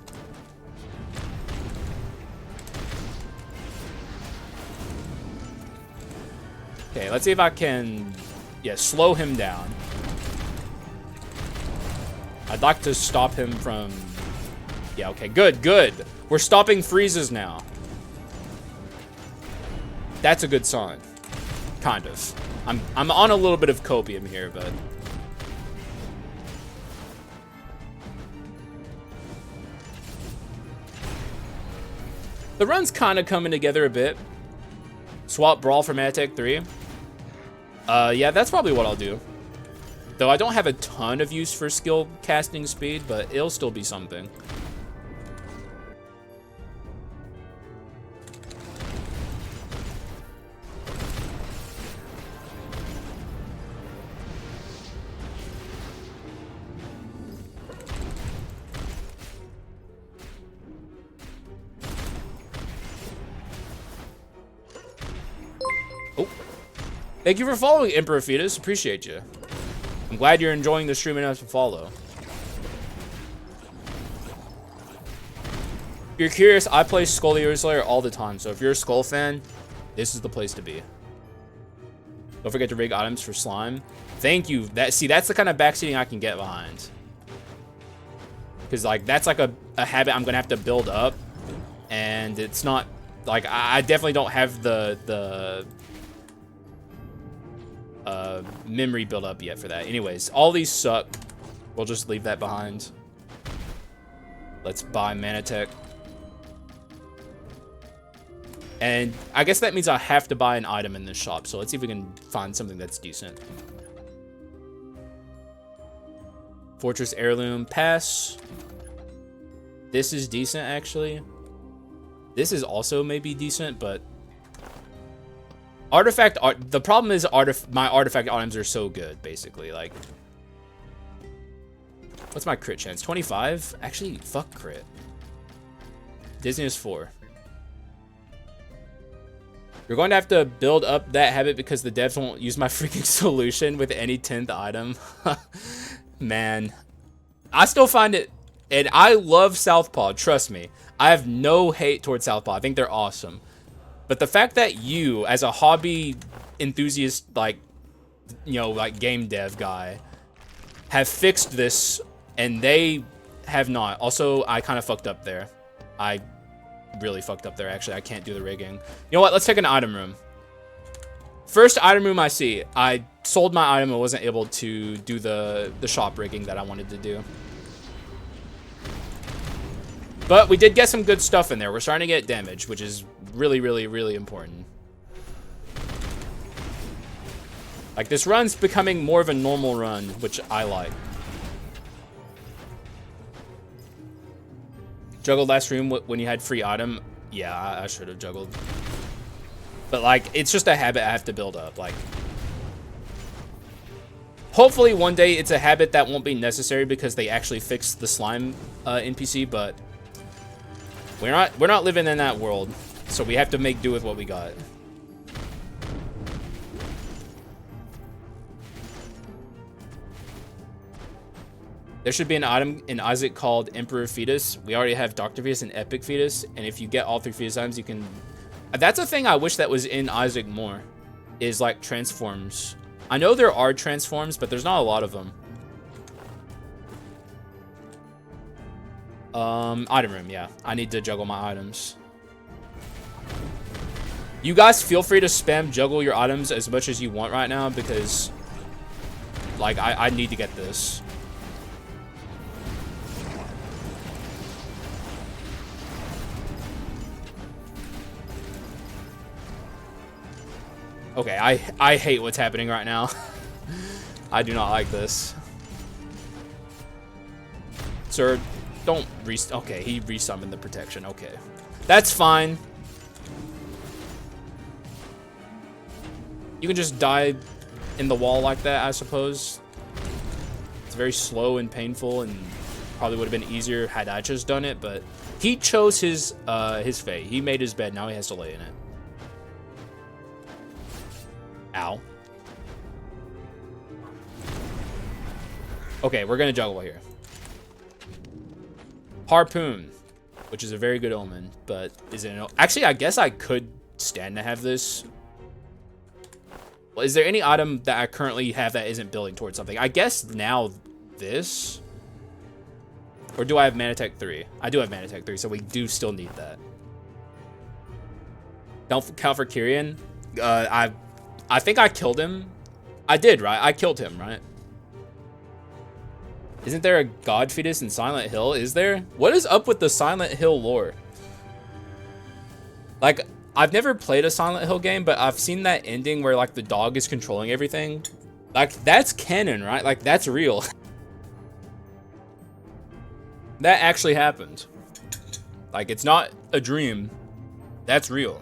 okay, let's see if I can, yeah, slow him down. I'd like to stop him from, yeah, okay, good, good. We're stopping freezes now. That's a good sign, kind of. I'm on a little bit of copium here, but. The run's kind of coming together a bit. Swap Brawl for Manatech 3. Yeah, that's probably what I'll do. Though I don't have a ton of use for skill casting speed, but it'll still be something. Thank you for following, Emperor Fetus. Appreciate you. I'm glad you're enjoying the stream enough to follow. If you're curious, I play Skul the Hero Slayer all the time, so if you're a Skul fan, this is the place to be. Don't forget to rig items for slime. Thank you. See, that's the kind of backseating I can get behind. Because, like, that's like a habit I'm going to have to build up. And it's not, like, I definitely don't have the memory build up yet for that. Anyways, all these suck. We'll just leave that behind. Let's buy Manatech. And I guess that means I have to buy an item in this shop. So let's see if we can find something that's decent. Fortress Heirloom, pass. This is decent, actually. This is also maybe decent, but Artifact art. The problem is my artifact items are so good, basically. Like, what's my crit chance? 25? Actually, fuck crit. Dizziness 4. You're going to have to build up that habit because the devs won't use my freaking solution with any 10th item. Man, I still find it, and I love Southpaw. Trust me, I have no hate towards Southpaw. I think they're awesome. But the fact that you, as a hobby enthusiast, like, you know, like game dev guy, have fixed this, and they have not. Also, I kind of fucked up there. I really fucked up there, actually. I can't do the rigging. You know what? Let's take an item room. First item room I see. I sold my item and wasn't able to do the shop rigging that I wanted to do. But we did get some good stuff in there. We're starting to get damage, which is really, really, really important. Like, this run's becoming more of a normal run, which I like. Juggled last room when you had free item. Yeah, I should have juggled. But, like, it's just a habit I have to build up. Like, hopefully one day it's a habit that won't be necessary because they actually fixed the slime NPC, but we're not living in that world, so we have to make do with what we got. There should be an item in Isaac called Emperor Fetus. We already have Dr. Fetus and Epic Fetus, and if you get all 3 Fetus items, you can... That's a thing I wish that was in Isaac more, is like transforms. I know there are transforms, but there's not a lot of them. Item room, yeah. I need to juggle my items. You guys feel free to spam juggle your items as much as you want right now, because, like, I need to get this. Okay, I hate what's happening right now. I do not like this. Sir, don't okay, he resummoned the protection. Okay. That's fine. You can just die in the wall like that, I suppose. It's very slow and painful, and probably would have been easier had I just done it, but he chose his fate. He made his bed, now he has to lay in it. Ow. Okay, we're gonna juggle here. Harpoon, which is a very good omen, but is it actually, I guess I could stand to have this. Well, is there any item that I currently have that isn't building towards something? I guess now this. Or do I have Manatech 3? I do have Manatech 3, so we do still need that. Don't count for Kyrian. I think I killed him. I did, right? I killed him, right? Isn't there a God Fetus in Silent Hill? Is there? What is up with the Silent Hill lore? Like, I've never played a Silent Hill game, but I've seen that ending where, like, the dog is controlling everything. Like, that's canon, right? Like, that's real. That actually happened. Like, it's not a dream. That's real.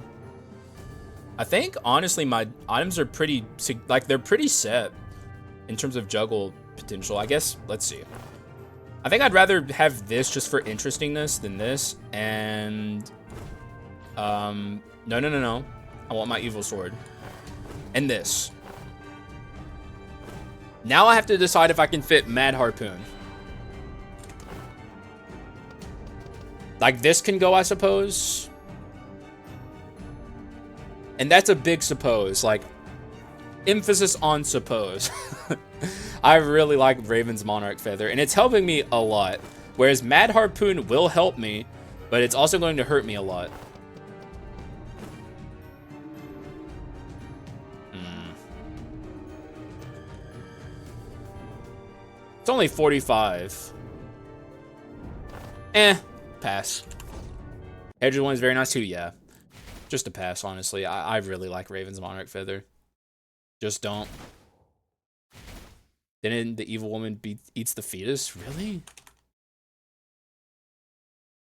I think, honestly, my items are pretty, like, they're pretty set in terms of juggle potential. I guess, let's see. I think I'd rather have this just for interestingness than this, and, no. I want my evil sword. And this. Now I have to decide if I can fit Mad Harpoon. Like, this can go, I suppose. And that's a big suppose, like, emphasis on suppose. I really like Raven's Monarch Feather, and it's helping me a lot. Whereas Mad Harpoon will help me, but it's also going to hurt me a lot. It's only 45. Pass. Edge one is very nice too, yeah. Just a pass, honestly. I really like Raven's Monarch Feather. Just don't. Then the evil woman eats the fetus? Really?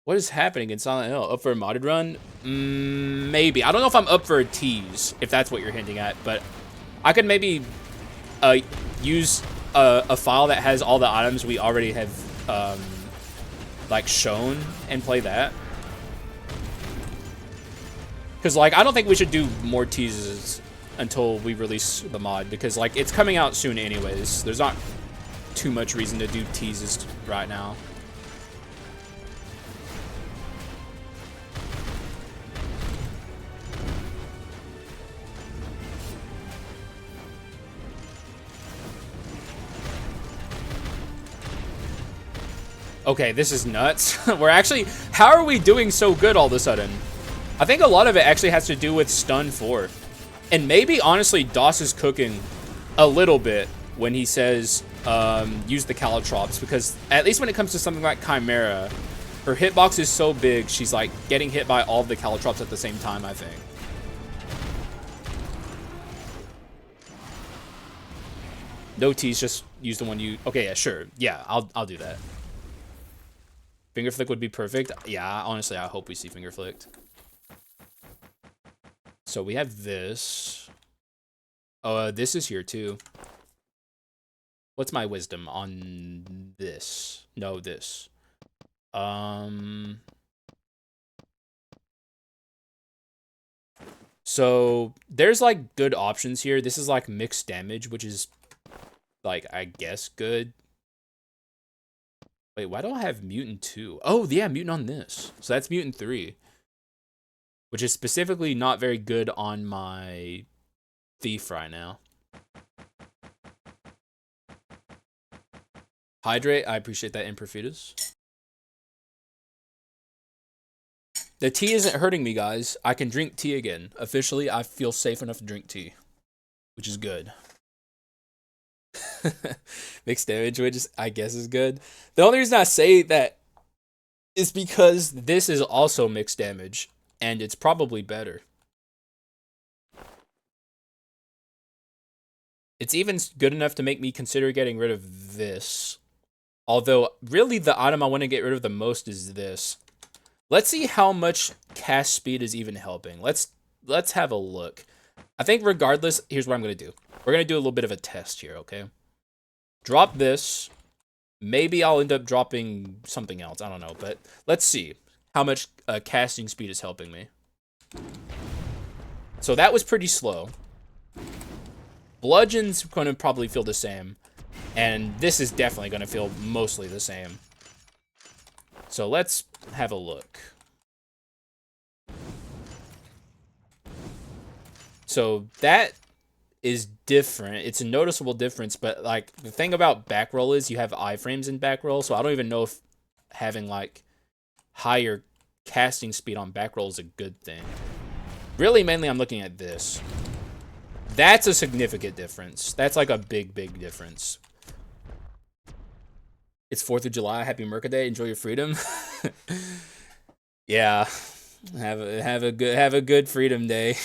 What is happening in Silent Hill? Up for a modded run? Maybe. I don't know if I'm up for a tease, if that's what you're hinting at, but I could maybe use a file that has all the items we already have like shown and play that. Because, like, I don't think we should do more teases until we release the mod, because, like, it's coming out soon anyways. There's not too much reason to do teases right now. Okay, this is nuts. We're actually... How are we doing so good all of a sudden? I think a lot of it actually has to do with stun 4. And maybe, honestly, DOS is cooking a little bit when he says use the Caltrops. Because at least when it comes to something like Chimera, her hitbox is so big, she's like getting hit by all of the Caltrops at the same time, I think. No T's, just use the one you... Okay, yeah, sure. Yeah, I'll do that. Finger flick would be perfect. Yeah, honestly, I hope we see finger flicked. So we have this. Oh, this is here too. What's my wisdom on this? No, this. So there's like good options here. This is like mixed damage, which is like, I guess, good. Wait, why don't I have mutant 2? Oh, yeah, mutant on this. So that's mutant 3. Which is specifically not very good on my thief right now. Hydrate, I appreciate that, Imperfetus. The tea isn't hurting me, guys. I can drink tea again. Officially, I feel safe enough to drink tea. Which is good. Mixed damage, which is, I guess, is good. The only reason I say that is because this is also mixed damage, and it's probably better. It's even good enough to make me consider getting rid of this. Although, really, the item I want to get rid of the most is this. Let's see how much cast speed is even helping. Let's have a look. I think regardless, here's what I'm going to do. We're going to do a little bit of a test here, okay? Drop this. Maybe I'll end up dropping something else. I don't know, but let's see how much casting speed is helping me. So that was pretty slow. Bludgeon's going to probably feel the same. And this is definitely going to feel mostly the same. So let's have a look. So that is different. It's a noticeable difference, but like the thing about back roll is you have iframes in back roll, so I don't even know if having like higher casting speed on back roll is a good thing. Really, mainly I'm looking at this. That's a significant difference. That's like a big difference. It's 4th of July. Happy Merca Day. Enjoy your freedom. Yeah. Have a good freedom day.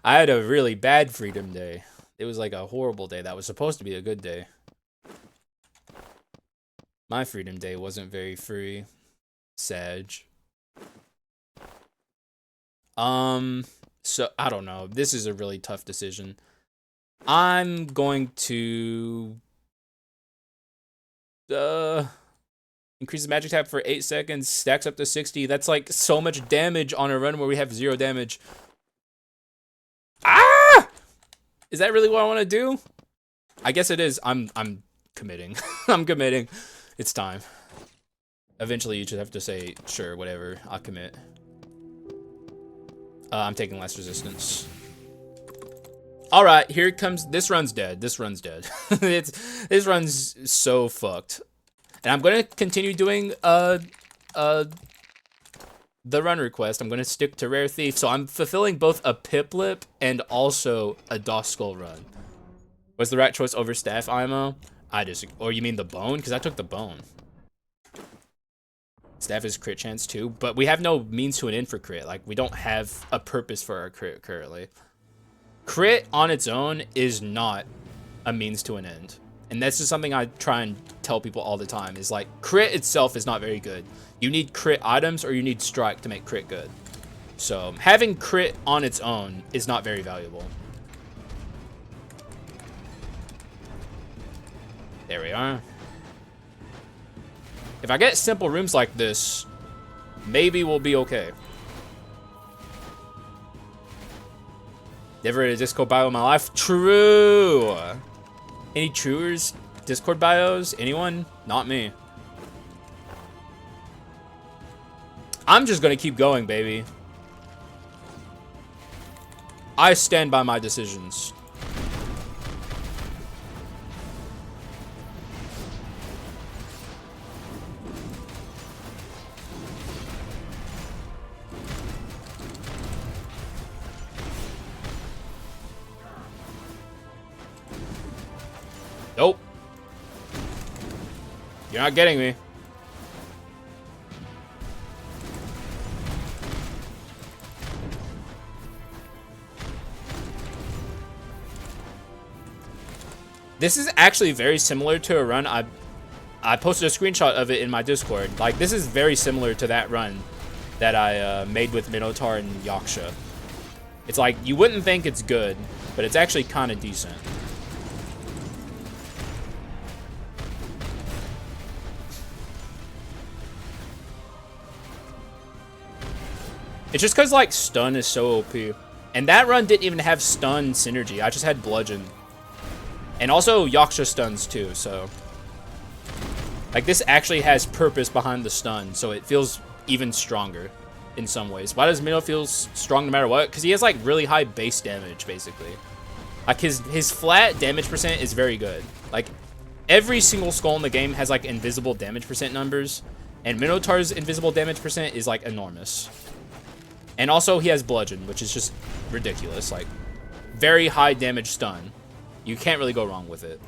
I had a really bad freedom day. It was like a horrible day that was supposed to be a good day. My freedom day wasn't very free. Sag. So I don't know. This is a really tough decision. I'm going to increase the magic tap for 8 seconds, stacks up to 60. That's like so much damage on a run where we have 0 damage. Ah! Is that really what I want to do? I guess it is. I'm committing. I'm committing. It's time. Eventually you just have to say, sure, whatever, I'll commit. I'm taking less resistance. All right, here it comes. This run's dead. This run's dead. This run's so fucked. And I'm gonna continue doing the run request. I'm gonna stick to Rare Thief. So I'm fulfilling both a Piplip and also a DOS Skull run. Was the right choice over Staff IMO? I disagree. Or you mean the Bone? Because I took the Bone. Staff is crit chance too, but we have no means to an end for crit. Like, we don't have a purpose for our crit currently. Crit on its own is not a means to an end. And that's just something I try and tell people all the time, is like, crit itself is not very good. You need crit items or you need strike to make crit good. So having crit on its own is not very valuable. There we are. If I get simple rooms like this, maybe we'll be okay. Never read a Discord bio in my life. True. Any truers? Discord bios? Anyone? Not me. I'm just gonna keep going, baby. I stand by my decisions. You're not getting me. This is actually very similar to a run I posted a screenshot of it in my Discord. Like, this is very similar to that run that I made with Minotaur and Haxa. It's like, you wouldn't think it's good, but it's actually kind of decent. It's just because, like, stun is so OP. And that run didn't even have stun synergy. I just had bludgeon. And also, Haxa stuns too, so... Like, this actually has purpose behind the stun, so it feels even stronger in some ways. Why does Minnow feel strong no matter what? Because he has, like, really high base damage, basically. Like, his flat damage percent is very good. Like, every single skull in the game has, like, invisible damage percent numbers. And Minotaur's invisible damage percent is, like, enormous. And also, he has bludgeon, which is just ridiculous. Like, very high damage stun. You can't really go wrong with it.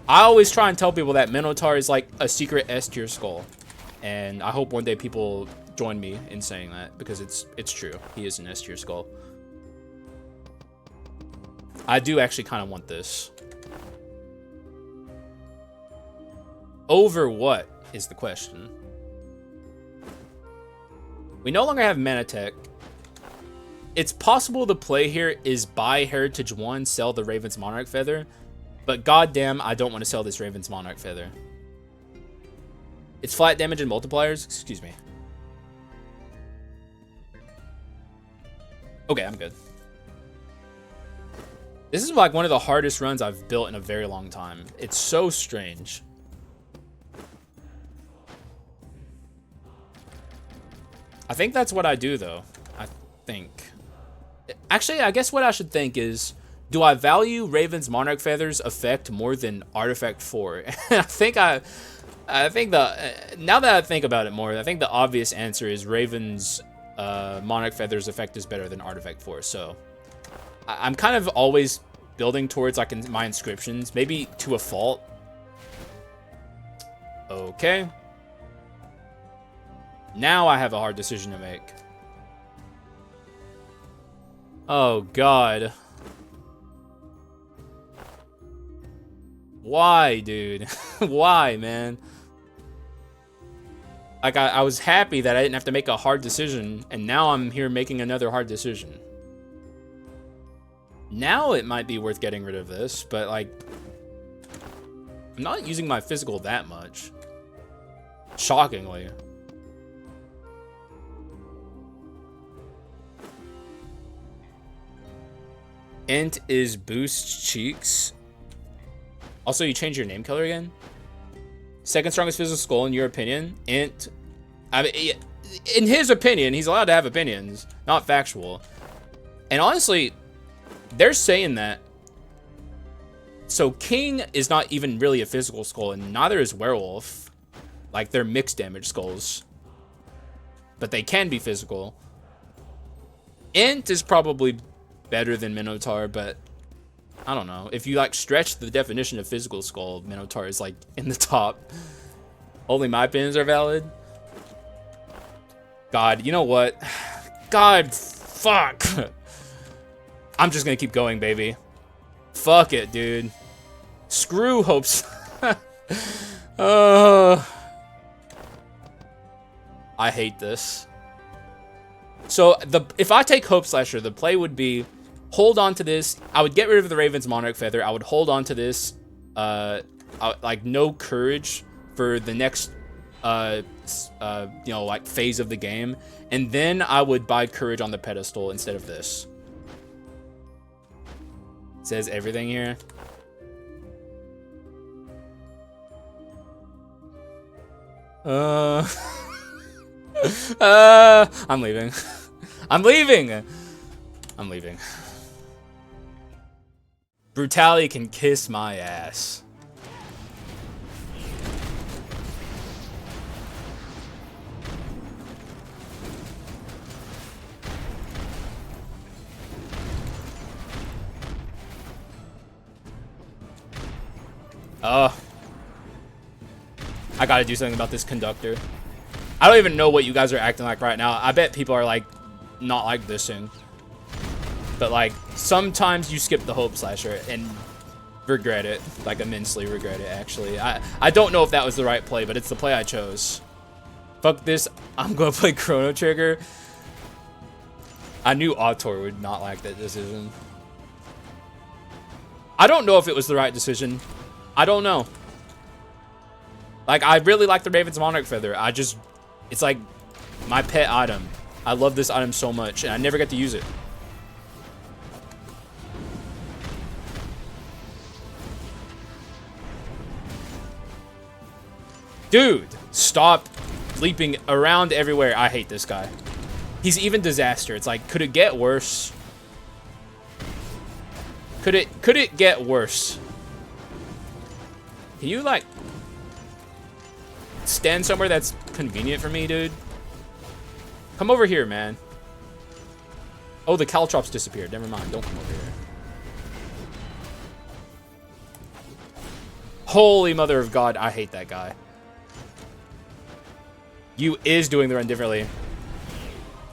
I always try and tell people that Minotaur is like a secret S tier skull. And I hope one day people join me in saying that, because it's true. He is an S tier skull. I do actually kind of want this. Over what is the question. We no longer have mana tech. It's possible the play here is buy Heritage 1, sell the Raven's Monarch Feather. But goddamn, I don't want to sell this Raven's Monarch Feather. It's flat damage and multipliers? Excuse me. Okay, I'm good. This is like one of the hardest runs I've built in a very long time. It's so strange. I think that's what I do, though. I think. Actually, I guess what I should think is, do I value Raven's Monarch Feather's effect more than Artifact 4? I think now that I think about it more, I think the obvious answer is Raven's Monarch Feather's effect is better than Artifact 4. So I'm kind of always building towards like my inscriptions, maybe to a fault. Okay. Now I have a hard decision to make. Oh, God. Why, dude? Why, man? Like, I was happy that I didn't have to make a hard decision, and now I'm here making another hard decision. Now it might be worth getting rid of this, but, like, I'm not using my physical that much. Shockingly. Int is boost cheeks. Also, you change your name color again? Second strongest physical skull in your opinion? Int. I mean, in his opinion, he's allowed to have opinions, not factual. And honestly, they're saying that. So King is not even really a physical skull, and neither is Werewolf. Like, they're mixed damage skulls. But they can be physical. Int is probably better than Minotaur, but I don't know. If you like stretch the definition of physical skull, Minotaur is like in the top. Only my opinions are valid. God, you know what? God, fuck. I'm just gonna keep going, baby. Fuck it, dude. Screw hopes. I hate this. So if I take Hope Slasher, the play would be hold on to this. I would get rid of the Raven's Monarch Feather. I would hold on to this, like no courage for the next, you know, like phase of the game, and then I would buy courage on the pedestal instead of this. It says everything here. I'm leaving. I'm leaving. I'm leaving. Brutality can kiss my ass. I gotta do something about this conductor. I don't even know what you guys are acting like right now. I bet people are like, not like this thing. But like, sometimes you skip the Hope Slasher and regret it. Like, immensely regret it, actually. I don't know if that was the right play, but it's the play I chose. Fuck this. I'm gonna play Chrono Trigger. I knew Autor would not like that decision. I don't know if it was the right decision. I don't know. Like, I really like the Raven's Monarch Feather. It's like my pet item. I love this item so much, and I never get to use it. Dude, stop leaping around everywhere. I hate this guy. He's even disaster. It's like, could it get worse? Could it get worse? Can you, like, stand somewhere that's convenient for me, dude? Come over here, man. Oh, the Caltrops disappeared. Never mind. Don't come over here. Holy mother of God. I hate that guy. You is doing the run differently.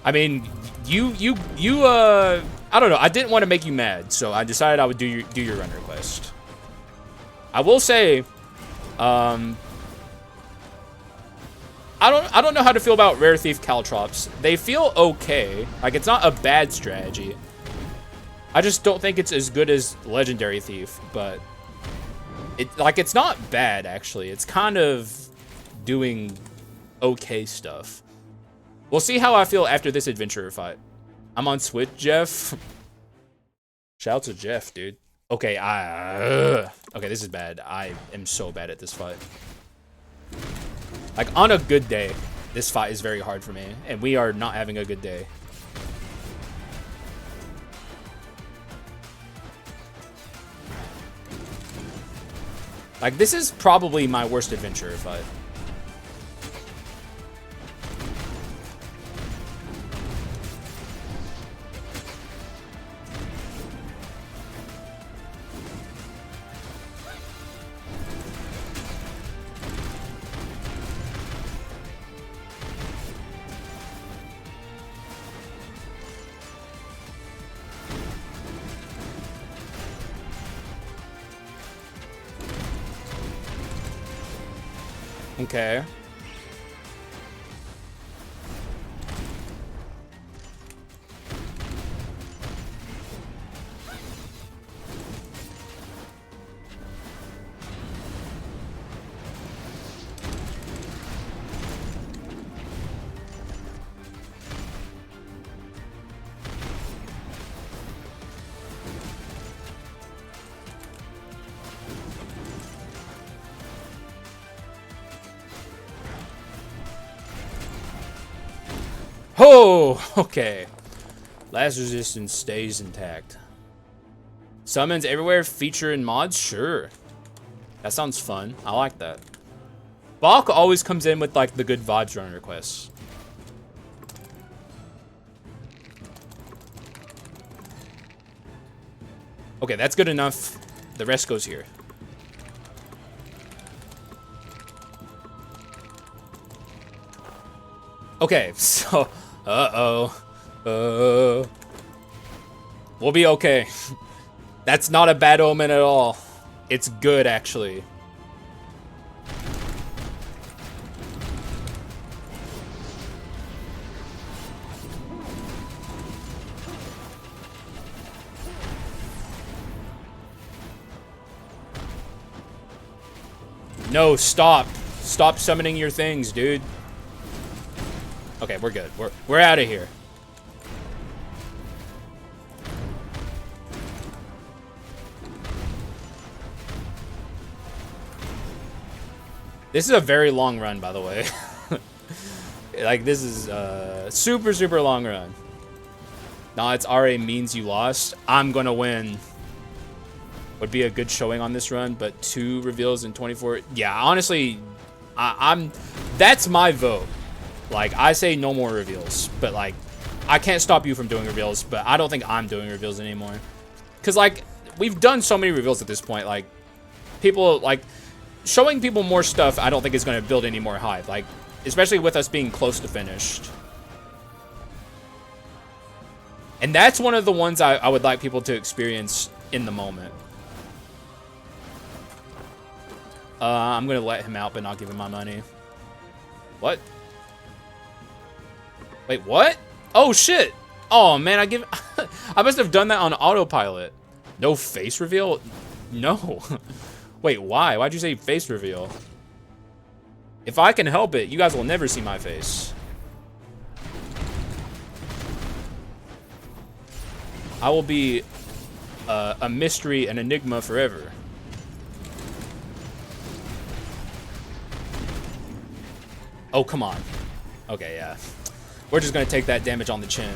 I mean, I don't know. I didn't want to make you mad, so I decided I would do your run request. I will say, I don't know how to feel about Rare Thief Caltrops. They feel okay. Like, it's not a bad strategy. I just don't think it's as good as Legendary Thief, but it's not bad, actually. It's kind of doing okay stuff. We'll see how I feel after this adventurer fight. I'm on Switch, Jeff. Shout out to Jeff, dude. Okay, okay, this is bad. I am so bad at this fight. Like, on a good day, this fight is very hard for me, and we are not having a good day. Like, this is probably my worst adventurer fight. Okay. Oh, okay. Last resistance stays intact. Summons everywhere, feature in mods? Sure. That sounds fun. I like that. Balk always comes in with, like, the good vibes run requests. Okay, that's good enough. The rest goes here. Okay, so... We'll be okay. That's not a bad omen at all. It's good, actually. No, stop. Stop summoning your things, dude. Okay, we're good. We're out of here. This is a very long run, by the way. Like, this is a super, super long run. Nah, it's RA means you lost. I'm gonna win. Would be a good showing on this run, but 2 reveals in 24. Yeah, honestly, that's my vote. Like, I say no more reveals, but, like, I can't stop you from doing reveals, but I don't think I'm doing reveals anymore. Because, like, we've done so many reveals at this point. Like, people, like, showing people more stuff, I don't think is going to build any more hype. Like, especially with us being close to finished. And that's one of the ones I would like people to experience in the moment. I'm going to let him out, but not give him my money. What? Wait, what? Oh, shit. Oh, man, I must have done that on autopilot. No face reveal? No. Wait, why? Why'd you say face reveal? If I can help it, you guys will never see my face. I will be a mystery, an enigma forever. Oh, come on. Okay, yeah. We're just going to take that damage on the chin.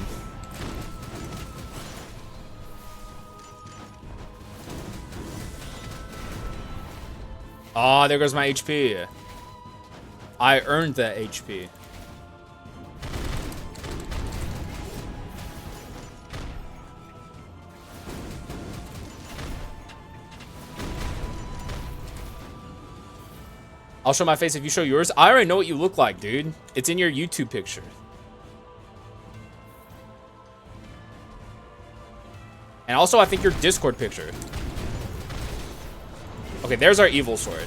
Oh, there goes my HP. I earned that HP. I'll show my face if you show yours. I already know what you look like, dude. It's in your YouTube picture. And also, I think your Discord picture. Okay, there's our evil sword.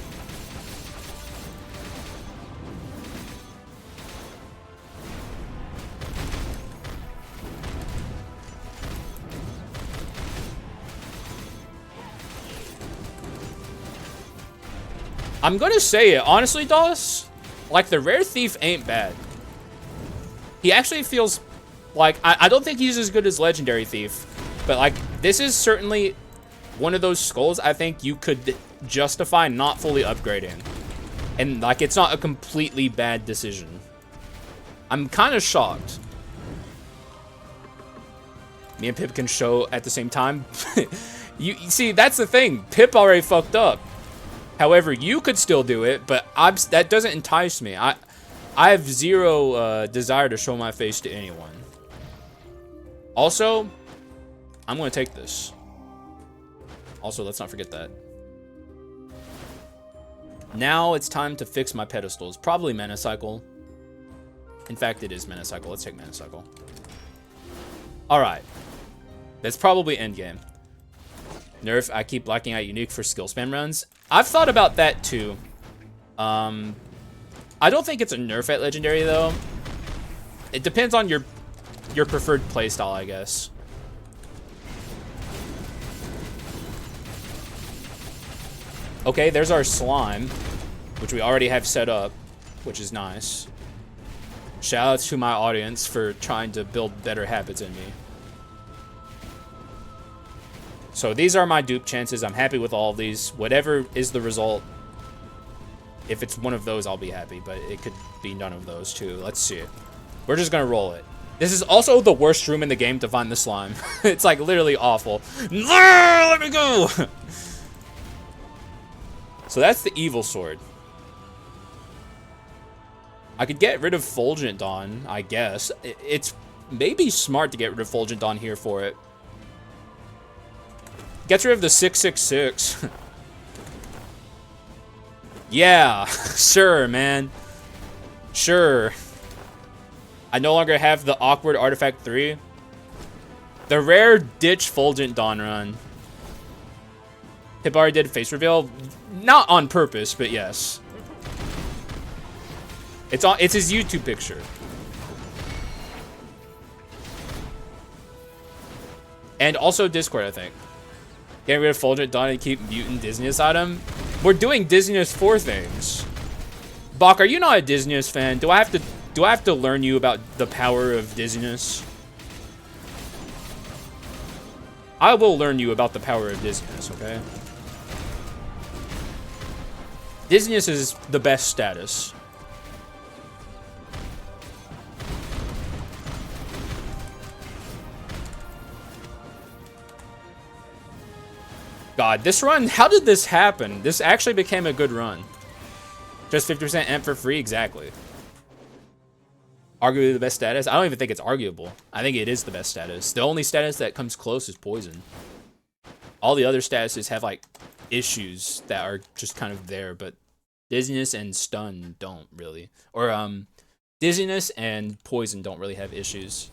I'm gonna say it, honestly, Dallas, like, the Rare Thief ain't bad. He actually feels like, I don't think he's as good as Legendary Thief, but, like, this is certainly one of those skulls I think you could justify not fully upgrading. And, like, it's not a completely bad decision. I'm kind of shocked. Me and Pip can show at the same time. You see, that's the thing. Pip already fucked up. However, you could still do it, but that doesn't entice me. I have zero desire to show my face to anyone. Also, I'm going to take this. Also, let's not forget that. Now it's time to fix my pedestals. Probably Metacycle. In fact, it is Metacycle. Let's take Metacycle. Alright. That's probably endgame. Nerf, I keep blacking out unique for skill spam runs. I've thought about that too. I don't think it's a nerf at legendary though. It depends on your preferred playstyle, I guess. Okay, there's our slime, which we already have set up, which is nice. Shoutouts to my audience for trying to build better habits in me. So these are my dupe chances. I'm happy with all of these. Whatever is the result, if it's one of those, I'll be happy. But it could be none of those too. Let's see. We're just going to roll it. This is also the worst room in the game to find the slime. It's like literally awful. Let me go! So that's the evil sword. I could get rid of Fulgent Dawn, I guess. It's maybe smart to get rid of Fulgent Dawn here for it. Gets rid of the 666. Yeah, sure, man. Sure. I no longer have the awkward artifact 3. The rare ditch Fulgent Dawn run. Pip already did face reveal. Not on purpose, but yes. It's his YouTube picture. And also Discord, I think. Getting rid of Fulgent Dawn and keep mutant dizziness on him. We're doing dizziness for things. Bach, are you not a dizziness fan? Do I have to learn you about the power of dizziness? I will learn you about the power of dizziness, okay? Dizziness is the best status. God, this run, how did this happen? This actually became a good run. Just 50% amp for free, exactly. Arguably the best status? I don't even think it's arguable. I think it is the best status. The only status that comes close is poison. All the other statuses have, like, issues that are just kind of there, but Dizziness and stun don't really. Or, dizziness and poison don't really have issues.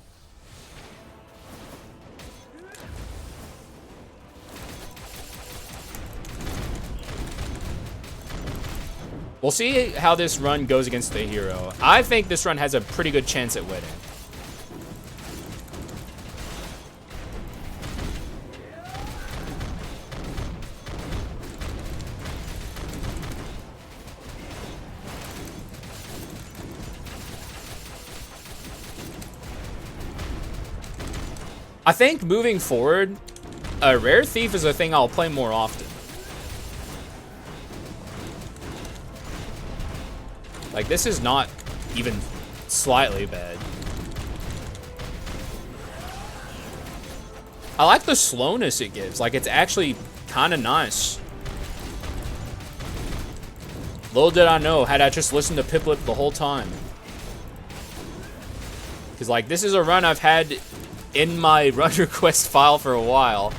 We'll see how this run goes against the hero. I think this run has a pretty good chance at winning. I think moving forward, a Rare Thief is a thing I'll play more often. Like, this is not even slightly bad. I like the slowness it gives. Like, it's actually kind of nice. Little did I know, had I just listened to Piplup the whole time. Because, like, this is a run I've had in my run request file for a while.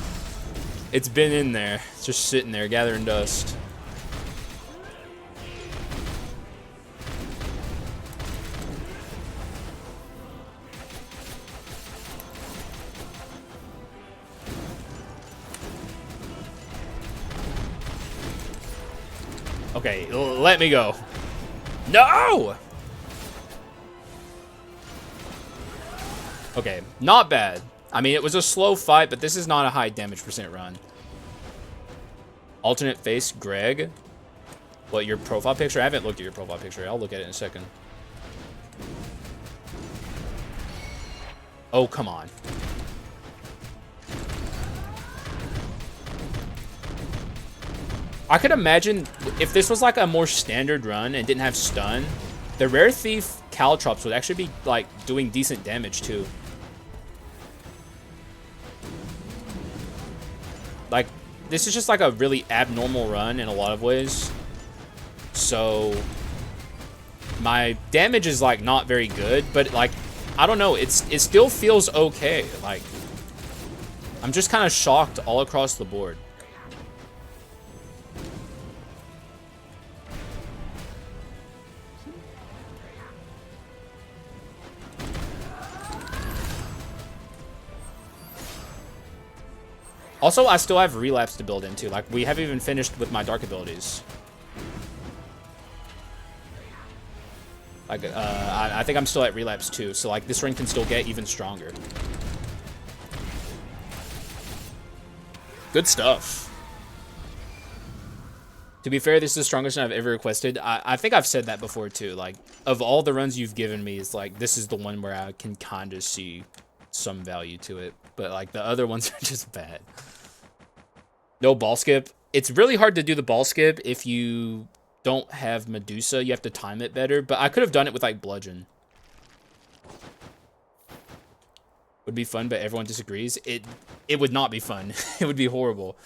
It's been in there. It's just sitting there, gathering dust. Okay, let me go. No! Okay, not bad. I mean, it was a slow fight, but this is not a high damage percent run. Alternate face, Greg. What, your profile picture? I haven't looked at your profile picture. I'll look at it in a second. Oh, come on. I could imagine if this was like a more standard run and didn't have stun, the Rare Thief Caltrops would actually be like doing decent damage too. Like, this is just like a really abnormal run in a lot of ways. So my damage is like not very good, but like, I don't know, it still feels okay. Like, I'm just kind of shocked all across the board. Also, I still have relapse to build into. Like, we haven't even finished with my dark abilities. Like, I think I'm still at relapse too. So, like, this ring can still get even stronger. Good stuff. To be fair, this is the strongest I've ever requested. I think I've said that before too. Like, of all the runs you've given me, it's like, this is the one where I can kind of see some value to it. But, like, the other ones are just bad. No ball skip. It's really hard to do the ball skip if you don't have Medusa. You have to time it better. But I could have done it with, like, Bludgeon. Would be fun, but everyone disagrees. It would not be fun. It would be horrible.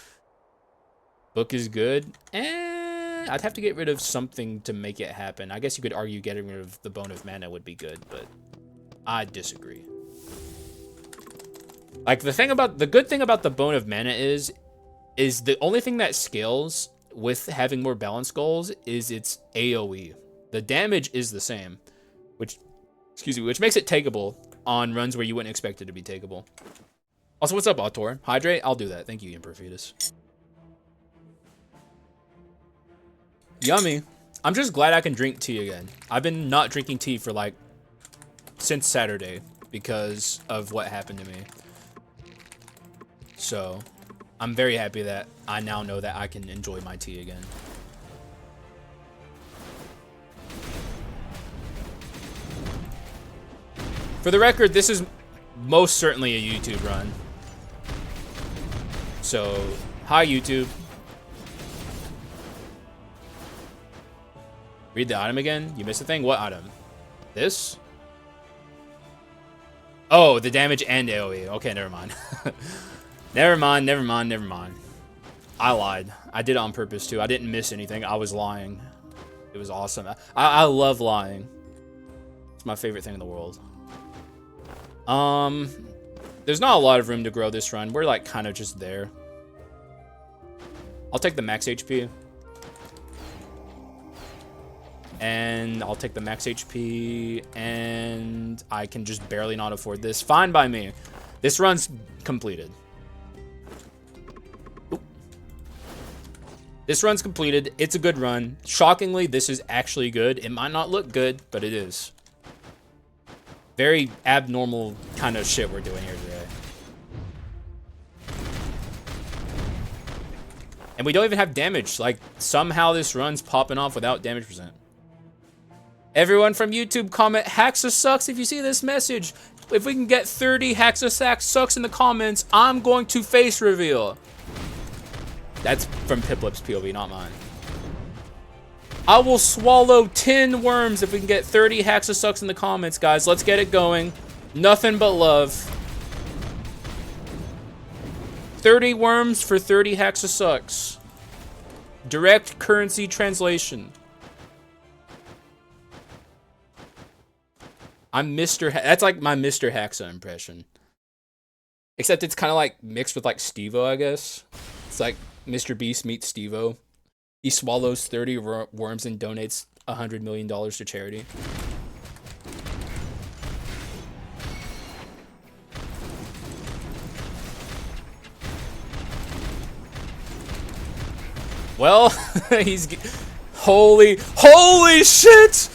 Book is good. I'd have to get rid of something to make it happen. I guess you could argue getting rid of the Bone of Mana would be good, but I disagree. Like, the good thing about the Bone of Mana is the only thing that scales with having more balance goals is its AoE. The damage is the same, which makes it takeable on runs where you wouldn't expect it to be takeable. Also, what's up, Autor? Hydrate? I'll do that. Thank you, Emperor Fetus. Yummy. I'm just glad I can drink tea again. I've been not drinking tea for, like, since Saturday because of what happened to me. So, I'm very happy that I now know that I can enjoy my tea again. For the record, this is most certainly a YouTube run. So, hi YouTube. Read the item again? You missed a thing? What item? This? Oh, the damage and AoE. Okay, never mind. Never mind. I lied. I did it on purpose, too. I didn't miss anything. I was lying. It was awesome. I love lying. It's my favorite thing in the world. There's not a lot of room to grow this run. We're, like, kind of just there. I'll take the max HP. And I'll take the max HP, and I can just barely not afford this. Fine by me. This run's completed. Oop. This run's completed. It's a good run. Shockingly, this is actually good. It might not look good, but it is. Very abnormal kind of shit we're doing here today. And we don't even have damage. Like, somehow this run's popping off without damage percent. Everyone from YouTube comment, Haxa sucks if you see this message. If we can get 30 Haxa sucks in the comments, I'm going to face reveal. That's from Piplip's POV, not mine. I will swallow 10 worms if we can get 30 Haxa sucks in the comments, guys. Let's get it going. Nothing but love. 30 worms for 30 Haxa sucks. Direct currency translation. I'm Mr. That's like my Mr. Haxa impression. Except it's kind of like mixed with like Steve-O, I guess. It's like Mr. Beast meets Steve-O. He swallows 30 worms and donates $100 million to charity. Well, he's... Holy shit!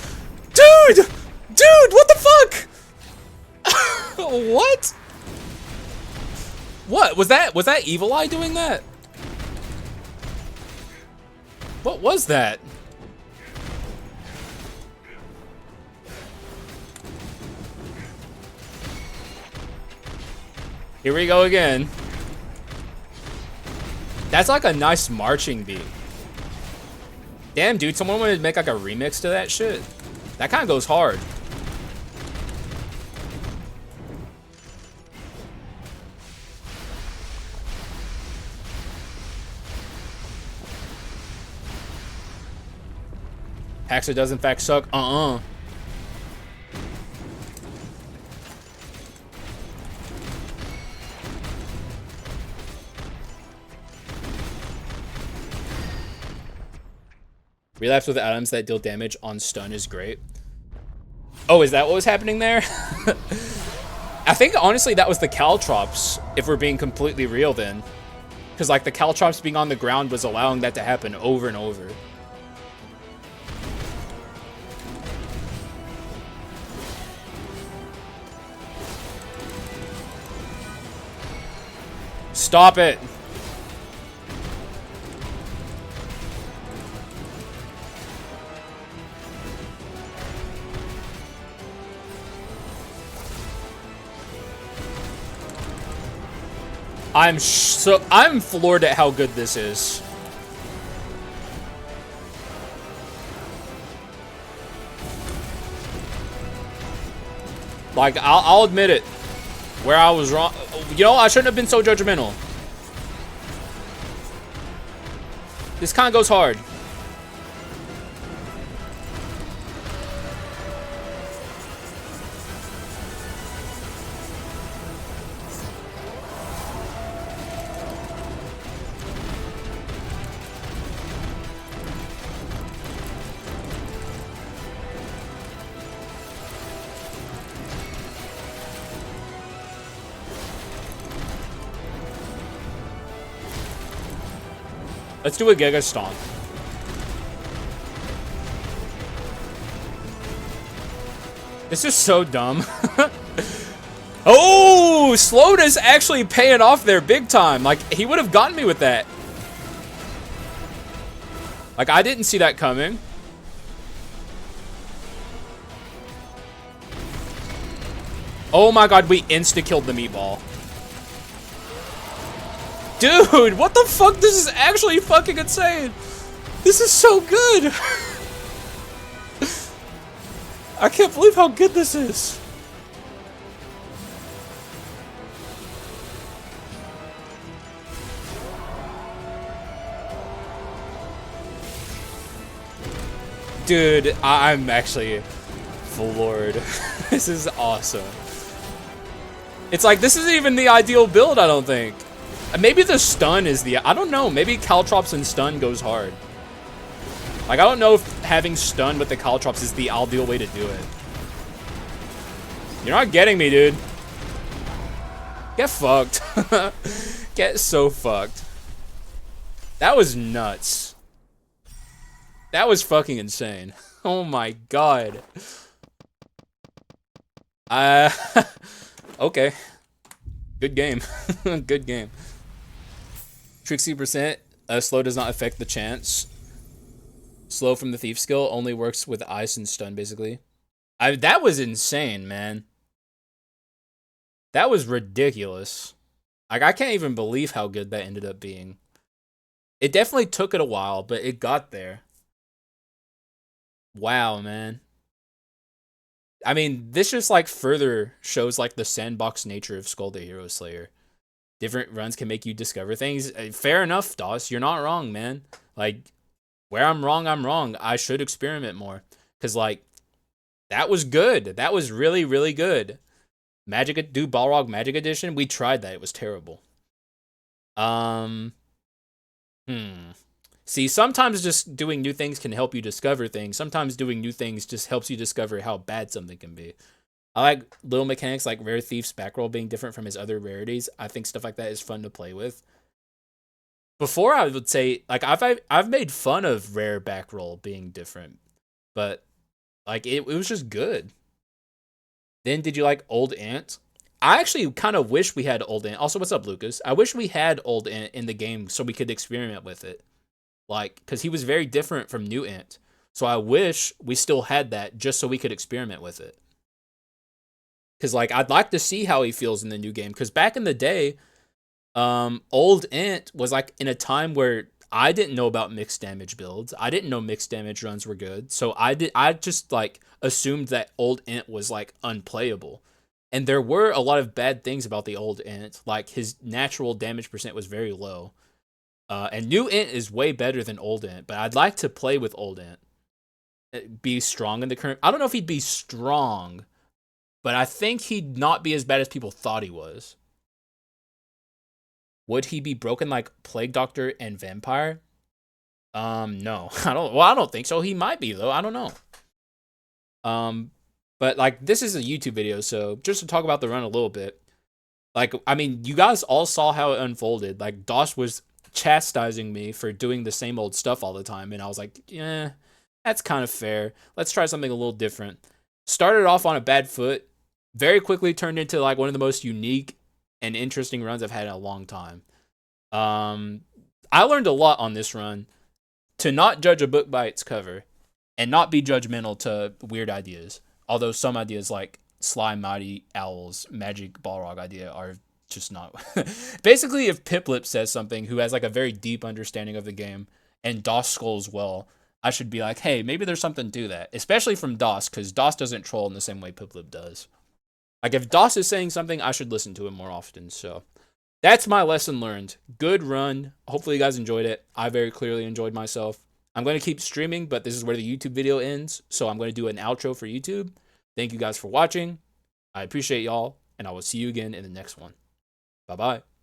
Dude! Dude, what the fuck? What? What? Was that Evil Eye doing that? What was that? Here we go again. That's like a nice marching beat. Damn, dude, someone wanted to make like a remix to that shit. That kind of goes hard. Haxa does in fact suck. Relapse with items that deal damage on stun is great. Oh, is that what was happening there? I think honestly that was the Caltrops, if we're being completely real then. Because like the Caltrops being on the ground was allowing that to happen over and over. Stop it. I'm floored at how good this is. Like, I'll admit it. Where I was wrong. You know, I shouldn't have been so judgmental. This kind of goes hard. Let's do a Giga Stomp. This is so dumb. Oh, slowness actually paying off there big time. Like, he would have gotten me with that. Like, I didn't see that coming. Oh my god, we insta-killed the meatball. Dude, what the fuck? This is actually fucking insane. This is so good. I can't believe how good this is. Dude, I'm actually floored. This is awesome. It's like, this isn't even the ideal build, I don't think. Maybe the stun is the... I don't know. Maybe Caltrops and stun goes hard. Like, I don't know if having stun with the Caltrops is the ideal way to do it. You're not getting me, dude. Get fucked. Get so fucked. That was nuts. That was fucking insane. Oh my god. Okay. Good game. Good game. Trick 60%. Slow does not affect the chance. Slow from the thief skill only works with ice and stun, basically. That was insane, man. That was ridiculous. Like, I can't even believe how good that ended up being. It definitely took it a while, but it got there. Wow, man. I mean, this just, like, further shows, like, the sandbox nature of Skul the Hero Slayer. Different runs can make you discover things. Fair enough, DOS. You're not wrong, man. Like, where I'm wrong, I'm wrong. I should experiment more. Because, like, that was good. That was really, really good. Do Balrog Magic Edition? We tried that. It was terrible. See, sometimes just doing new things can help you discover things. Sometimes doing new things just helps you discover how bad something can be. I like little mechanics like Rare Thief's backroll being different from his other rarities. I think stuff like that is fun to play with. Before, I would say, like, I've made fun of Rare backroll being different, but, like, it was just good. Then, did you like Old Ant? I actually kind of wish we had Old Ant. Also, what's up, Lucas? I wish we had Old Ant in the game so we could experiment with it. Like, because he was very different from New Ant. So I wish we still had that just so we could experiment with it. Because, like, I'd like to see how he feels in the new game. Because back in the day, Old Ant was, like, in a time where I didn't know about mixed damage builds. I didn't know mixed damage runs were good. So I just, like, assumed that Old Ant was, like, unplayable. And there were a lot of bad things about the Old Ant. Like, his natural damage percent was very low. And New Ant is way better than Old Ant, but I'd like to play with Old Ant. Be strong in the current... I don't know if he'd be strong, but I think he'd not be as bad as people thought he was. Would he be broken like Plague Doctor and Vampire? No. I don't think so. He might be, though. I don't know. But, like, this is a YouTube video, so just to talk about the run a little bit. Like, I mean, you guys all saw how it unfolded. Like, DOS was chastising me for doing the same old stuff all the time, and I was like, yeah, that's kind of fair. Let's try something a little different. Started off on a bad foot, very quickly turned into, like, one of the most unique and interesting runs I've had in a long time. I learned a lot on this run to not judge a book by its cover and not be judgmental to weird ideas. Although some ideas like Sly Mighty Owl's Magic Balrog idea are just not... Basically, if Piplip says something who has, like, a very deep understanding of the game, and DOS skulls well, I should be like, hey, maybe there's something to that. Especially from DOS, because DOS doesn't troll in the same way Piplip does. Like, if DOS is saying something, I should listen to him more often. So, that's my lesson learned. Good run. Hopefully you guys enjoyed it. I very clearly enjoyed myself. I'm going to keep streaming, but this is where the YouTube video ends. So I'm going to do an outro for YouTube. Thank you guys for watching. I appreciate y'all, and I will see you again in the next one. Bye-bye.